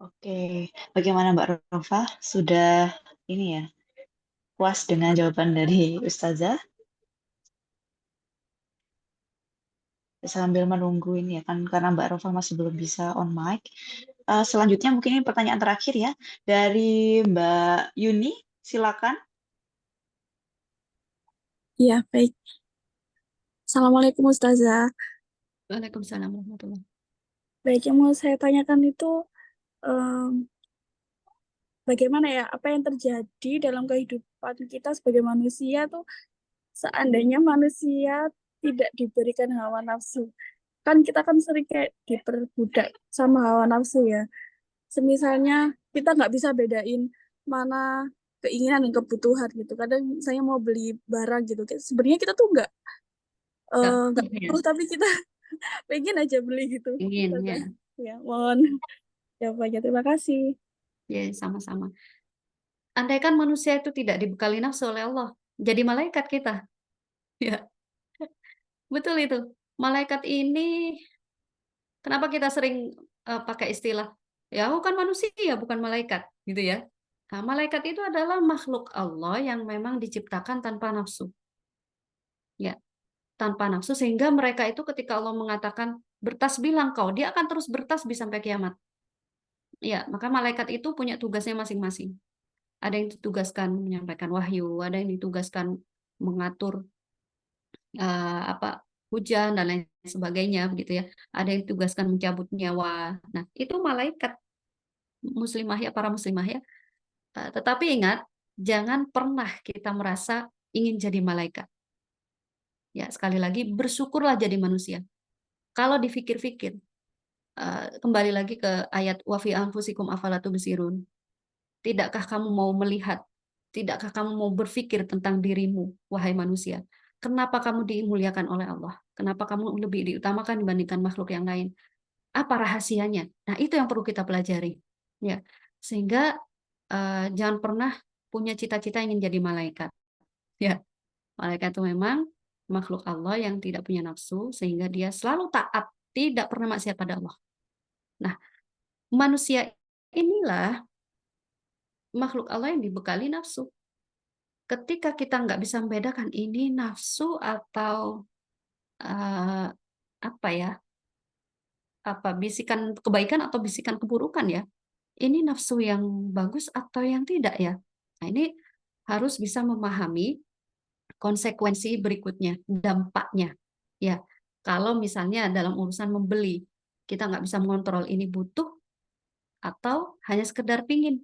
Oke, bagaimana Mbak Rofa? Sudah ini ya, puas dengan jawaban dari Ustazah? Sambil menunggu ini ya kan, karena Mbak Rofa masih belum bisa on mic. Selanjutnya mungkin ini pertanyaan terakhir ya, dari Mbak Yuni, silakan. Ya, baik. Assalamualaikum Ustazah. Waalaikumsalam warahmatullahi. Baik, yang mau saya tanyakan itu em, bagaimana ya, apa yang terjadi dalam kehidupan kita sebagai manusia tuh seandainya manusia tidak diberikan hawa nafsu. Kan kita kan sering kayak diperbudak sama hawa nafsu ya. Semisalnya kita nggak bisa bedain mana keinginan dan kebutuhan gitu. Kadang saya mau beli barang gitu. Sebenarnya kita tuh nggak Ya, perlu, tapi kita pengen aja beli gitu. ingin ya. Ustazah. Ya, mohon jawabannya. Terima kasih. Ya, sama-sama. Andaikan manusia itu tidak dibekali nafsu oleh Allah, jadi malaikat kita. Ya, betul itu. Malaikat ini, kenapa kita sering pakai istilah, ya aku kan manusia, bukan malaikat, gitu ya. Nah, malaikat itu adalah makhluk Allah yang memang diciptakan tanpa nafsu. Ya, tanpa nafsu, sehingga mereka itu ketika Allah mengatakan bertasbihlah engkau, dia akan terus bertasbih sampai kiamat. Ya, maka malaikat itu punya tugasnya masing-masing. Ada yang ditugaskan menyampaikan wahyu, ada yang ditugaskan mengatur hujan dan lain sebagainya, begitu ya. Ada yang ditugaskan mencabut nyawa. Nah, itu malaikat muslimah ya, para muslimah ya. Tetapi ingat, jangan pernah kita merasa ingin jadi malaikat. Ya, sekali lagi bersyukurlah jadi manusia. Kalau dipikir-pikir, kembali lagi ke ayat wa fi anfusikum afala tubsirun. Tidakkah kamu mau melihat? Tidakkah kamu mau berpikir tentang dirimu, wahai manusia? Kenapa kamu dimuliakan oleh Allah? Kenapa kamu lebih diutamakan dibandingkan makhluk yang lain? Apa rahasianya? Nah, itu yang perlu kita pelajari. Ya, sehingga jangan pernah punya cita-cita ingin jadi malaikat. Ya, malaikat itu memang makhluk Allah yang tidak punya nafsu, sehingga dia selalu taat, tidak pernah maksiat pada Allah. Nah, manusia inilah makhluk Allah yang dibekali nafsu. Ketika kita nggak bisa membedakan ini nafsu atau apa ya, bisikan kebaikan atau bisikan keburukan ya, ini nafsu yang bagus atau yang tidak ya. Nah, ini harus bisa memahami konsekuensi berikutnya, dampaknya. Ya, kalau misalnya dalam urusan membeli, kita nggak bisa mengontrol ini butuh atau hanya sekedar pingin,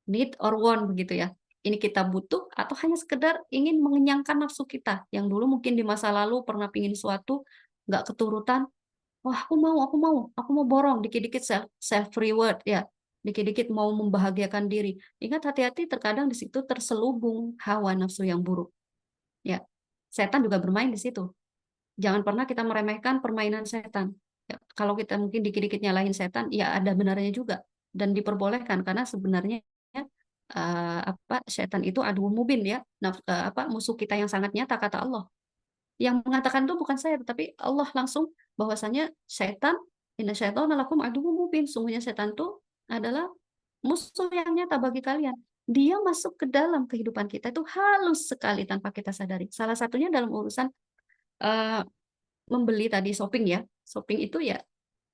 need or want begitu ya. Ini kita butuh atau hanya sekedar ingin mengenyangkan nafsu kita yang dulu mungkin di masa lalu pernah pingin suatu nggak keturutan, wah aku mau borong dikit-dikit self reward ya, dikit-dikit mau membahagiakan diri. Ingat hati-hati, terkadang di situ terselubung hawa nafsu yang buruk. Ya, setan juga bermain di situ. Jangan pernah kita meremehkan permainan setan. Ya, kalau kita mungkin dikit-dikit nyalahin setan, ya ada benarnya juga dan diperbolehkan karena sebenarnya setan itu adu mubin ya, musuh kita yang sangat nyata kata Allah. Yang mengatakan itu bukan saya, tetapi Allah langsung, bahwasanya setan, inna syaitana lakum aduwwum mubin, sungguhnya setan itu adalah musuh yang nyata bagi kalian. Dia masuk ke dalam kehidupan kita itu halus sekali tanpa kita sadari. Salah satunya dalam urusan membeli tadi, shopping ya. Shopping itu ya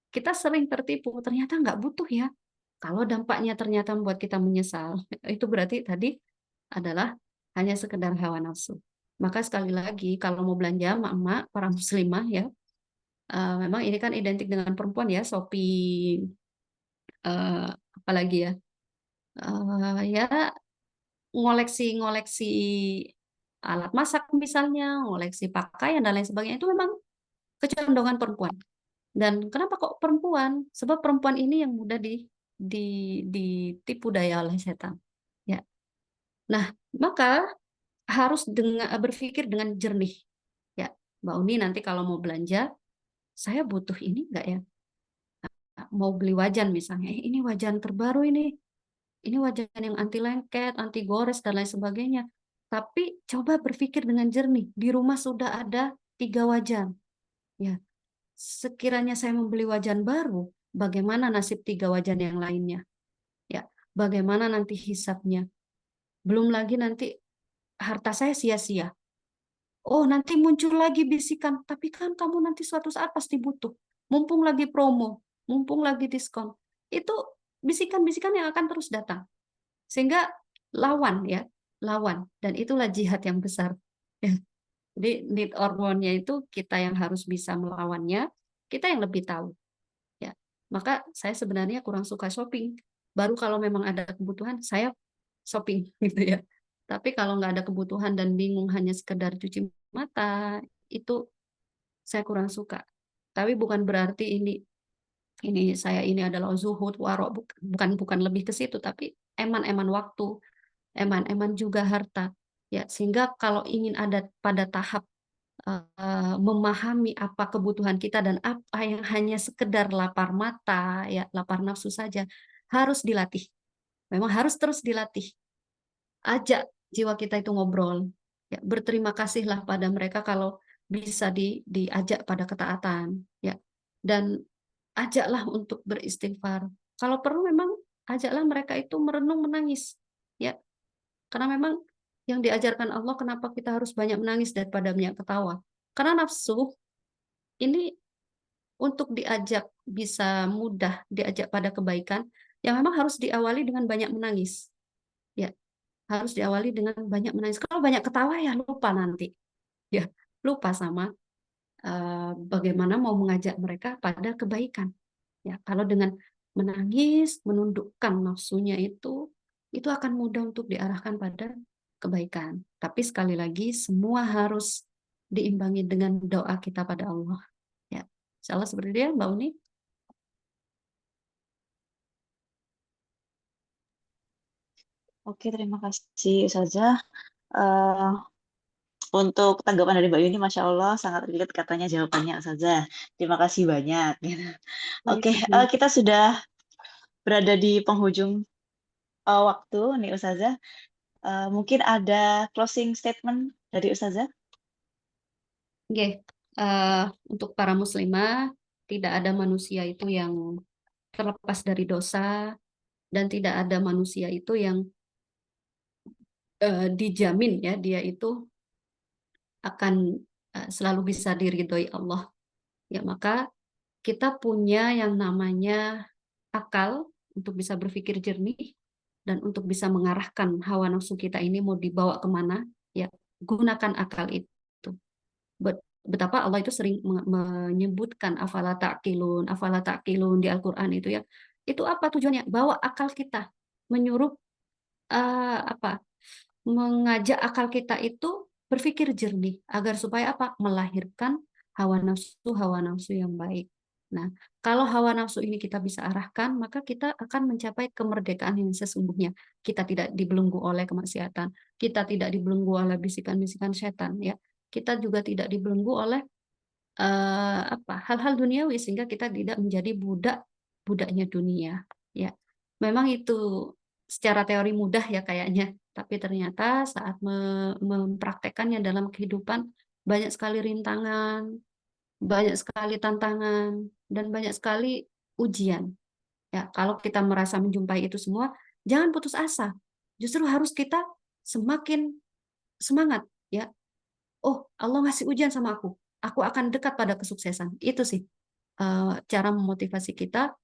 kita sering tertipu, ternyata nggak butuh ya. Kalau dampaknya ternyata membuat kita menyesal, itu berarti tadi adalah hanya sekedar hawa nafsu. Maka sekali lagi, kalau mau belanja emak-emak, para muslimah ya, memang ini kan identik dengan perempuan ya, shopping, apalagi ya, ya ngoleksi-ngoleksi alat masak misalnya, ngoleksi pakaian dan lain sebagainya, itu memang kecondongan perempuan. Dan kenapa kok perempuan? Sebab perempuan ini yang mudah ditipu daya oleh setan. Ya. Nah, maka harus berpikir dengan jernih. Ya, Mbak Uni nanti kalau mau belanja, saya butuh ini enggak ya? Mau beli wajan misalnya, ini wajan terbaru ini wajan yang anti lengket, anti gores dan lain sebagainya. Tapi coba berpikir dengan jernih. Di rumah sudah ada 3 wajan. Ya, sekiranya saya membeli wajan baru, bagaimana nasib 3 wajan yang lainnya? Ya, bagaimana nanti hisapnya? Belum lagi nanti harta saya sia-sia. Oh, nanti muncul lagi bisikan, tapi kan kamu nanti suatu saat pasti butuh. Mumpung lagi promo, mumpung lagi diskon. Itu bisikan-bisikan yang akan terus datang. Sehingga lawan ya, lawan. Dan itulah jihad yang besar. Ya. Jadi need or want-nya itu kita yang harus bisa melawannya, kita yang lebih tahu. Ya. Maka saya sebenarnya kurang suka shopping. Baru kalau memang ada kebutuhan, saya shopping gitu ya. Tapi kalau nggak ada kebutuhan dan bingung hanya sekedar cuci mata, itu saya kurang suka. Tapi bukan berarti ini saya ini adalah zuhud, warok, bukan lebih ke situ, tapi eman-eman waktu, eman-eman juga harta. Ya, sehingga kalau ingin ada pada tahap memahami apa kebutuhan kita dan apa yang hanya sekedar lapar mata, ya lapar nafsu saja, harus dilatih. Memang harus terus dilatih. Ajak jiwa kita itu ngobrol. Ya, berterima kasihlah pada mereka kalau bisa diajak pada ketaatan. Ya, dan ajaklah untuk beristighfar. Kalau perlu memang ajaklah mereka itu merenung menangis. Ya, karena memang yang diajarkan Allah kenapa kita harus banyak menangis daripada banyak ketawa. Karena nafsu ini untuk diajak bisa mudah diajak pada kebaikan, yang memang harus diawali dengan banyak menangis. Ya, harus diawali dengan banyak menangis. Kalau banyak ketawa ya lupa nanti. Ya, lupa sama bagaimana mau mengajak mereka pada kebaikan. Ya, kalau dengan menangis, menundukkan nafsunya itu akan mudah untuk diarahkan pada kebaikan. Tapi sekali lagi semua harus diimbangi dengan doa kita pada Allah. Ya, insyaallah seperti dia, Mbak Uni. Oke, terima kasih Ustazah. Eh, untuk tanggapan dari Mbak Yuni, Masya Allah, sangat relate katanya jawabannya Ustazah. Terima kasih banyak. Oke, Baik. kita sudah berada di penghujung waktu nih Ustazah. Mungkin ada closing statement dari Ustazah? Oke, untuk para muslimah, tidak ada manusia itu yang terlepas dari dosa, dan tidak ada manusia itu yang dijamin ya dia itu akan selalu bisa diridhoi Allah. Ya, maka kita punya yang namanya akal untuk bisa berpikir jernih dan untuk bisa mengarahkan hawa nafsu kita ini mau dibawa kemana, ya gunakan akal itu. Betapa Allah itu sering menyebutkan afala ta'qilun di Al-Qur'an itu ya. Itu apa tujuannya? Bawa akal kita, menyuruh apa? Mengajak akal kita itu berpikir jernih agar supaya apa? Melahirkan hawa nafsu yang baik. Nah, kalau hawa nafsu ini kita bisa arahkan, maka kita akan mencapai kemerdekaan yang sesungguhnya. Kita tidak dibelenggu oleh kemaksiatan, kita tidak dibelenggu oleh bisikan-bisikan setan, ya. Kita juga tidak dibelenggu oleh hal-hal duniawi sehingga kita tidak menjadi budaknya dunia. Ya, memang itu secara teori mudah ya kayaknya, tapi ternyata saat mempraktekkannya dalam kehidupan banyak sekali rintangan, banyak sekali tantangan, dan banyak sekali ujian. Ya, kalau kita merasa menjumpai itu semua, jangan putus asa. Justru harus kita semakin semangat, ya. Oh, Allah ngasih ujian sama aku akan dekat pada kesuksesan. Itu sih cara memotivasi kita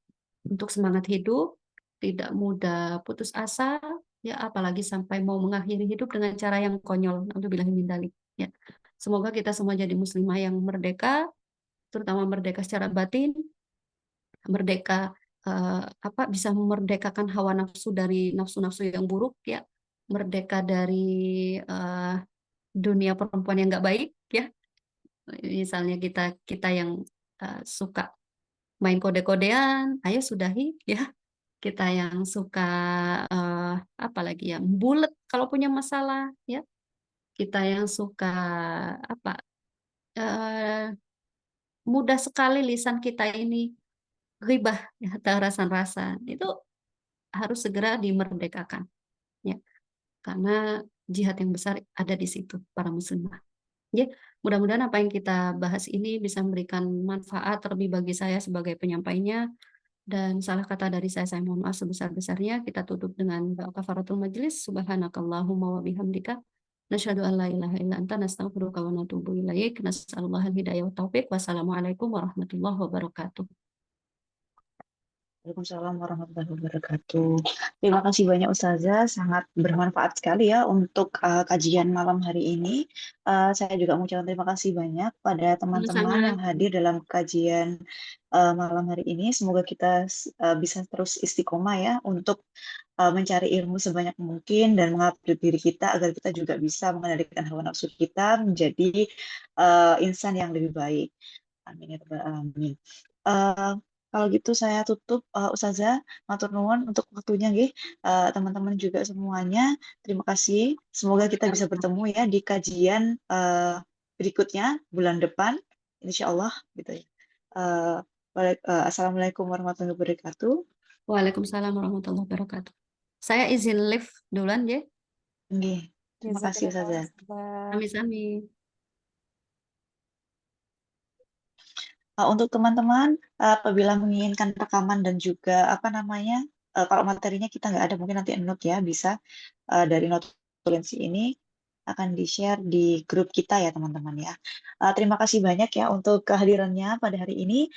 untuk semangat hidup, tidak mudah putus asa, ya apalagi sampai mau mengakhiri hidup dengan cara yang konyol. Alhamdulillah min dzalik. Ya. Semoga kita semua jadi muslimah yang merdeka, terutama merdeka secara batin, merdeka bisa memerdekakan hawa nafsu dari nafsu-nafsu yang buruk, ya, merdeka dari dunia perempuan yang nggak baik, ya. Misalnya kita yang suka main kode-kodean, ayo sudahi, ya. Kita yang suka apalagi ya, bulet kalau punya masalah ya. Kita yang suka apa eh, mudah sekali lisan kita ini ghibah ya, atau rasan-rasan itu harus segera dimerdekakan ya, karena jihad yang besar ada di situ para muslimah. Ya, mudah-mudahan apa yang kita bahas ini bisa memberikan manfaat terlebih bagi saya sebagai penyampainya. Dan salah kata dari saya mohon maaf sebesar-besarnya. Kita tutup dengan doa kafaratul majelis. Subhanakallahumma wa bihamdika. Nasyhadu an la ilaha illa anta nastaghfiruka wa natubu ilaik. Nas'alullah al-hidayah wa taufiq. Wassalamualaikum warahmatullahi wabarakatuh. Waalaikumsalam warahmatullahi wabarakatuh. Terima kasih banyak Ustazah, sangat bermanfaat sekali ya untuk kajian malam hari ini. Saya juga mengucapkan terima kasih banyak pada teman-teman Sama-sama. yang hadir dalam kajian malam hari ini. Semoga kita bisa terus istiqomah ya untuk mencari ilmu sebanyak mungkin dan mengupgrade diri kita agar kita juga bisa mengendalikan hawa nafsu kita menjadi insan yang lebih baik. Amin ya rabbal alamin. Eh, Kalau gitu saya tutup Ustazah, matur nuwun untuk waktunya nggih. Teman-teman juga semuanya terima kasih. Semoga kita bisa bertemu ya di kajian berikutnya bulan depan insya Allah gitu ya. Assalamualaikum warahmatullahi wabarakatuh. Waalaikumsalam warahmatullahi wabarakatuh. Saya izin live duluan ya. Nggih, terima kasih Jazakallah, Ustazah. Ustazah. Sami-sami. Untuk teman-teman, apabila menginginkan rekaman dan juga apa namanya, kalau materinya kita nggak ada, mungkin nanti note ya, bisa dari notulensi ini akan di-share di grup kita ya teman-teman ya. Terima kasih banyak ya untuk kehadirannya pada hari ini.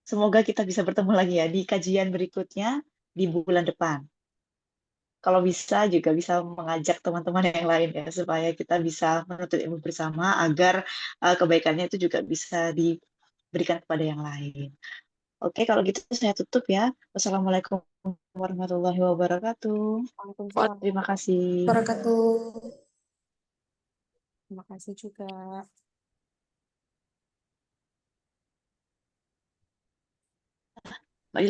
Semoga kita bisa bertemu lagi ya di kajian berikutnya di bulan depan. Kalau bisa juga bisa mengajak teman-teman yang lain ya supaya kita bisa menuntut ilmu bersama agar kebaikannya itu juga bisa diberikan kepada yang lain. Oke, kalau gitu saya tutup ya. Wassalamualaikum warahmatullahi wabarakatuh. Waalaikumsalam Terima warahmatullahi kasih. Wabarakatuh. Terima kasih juga.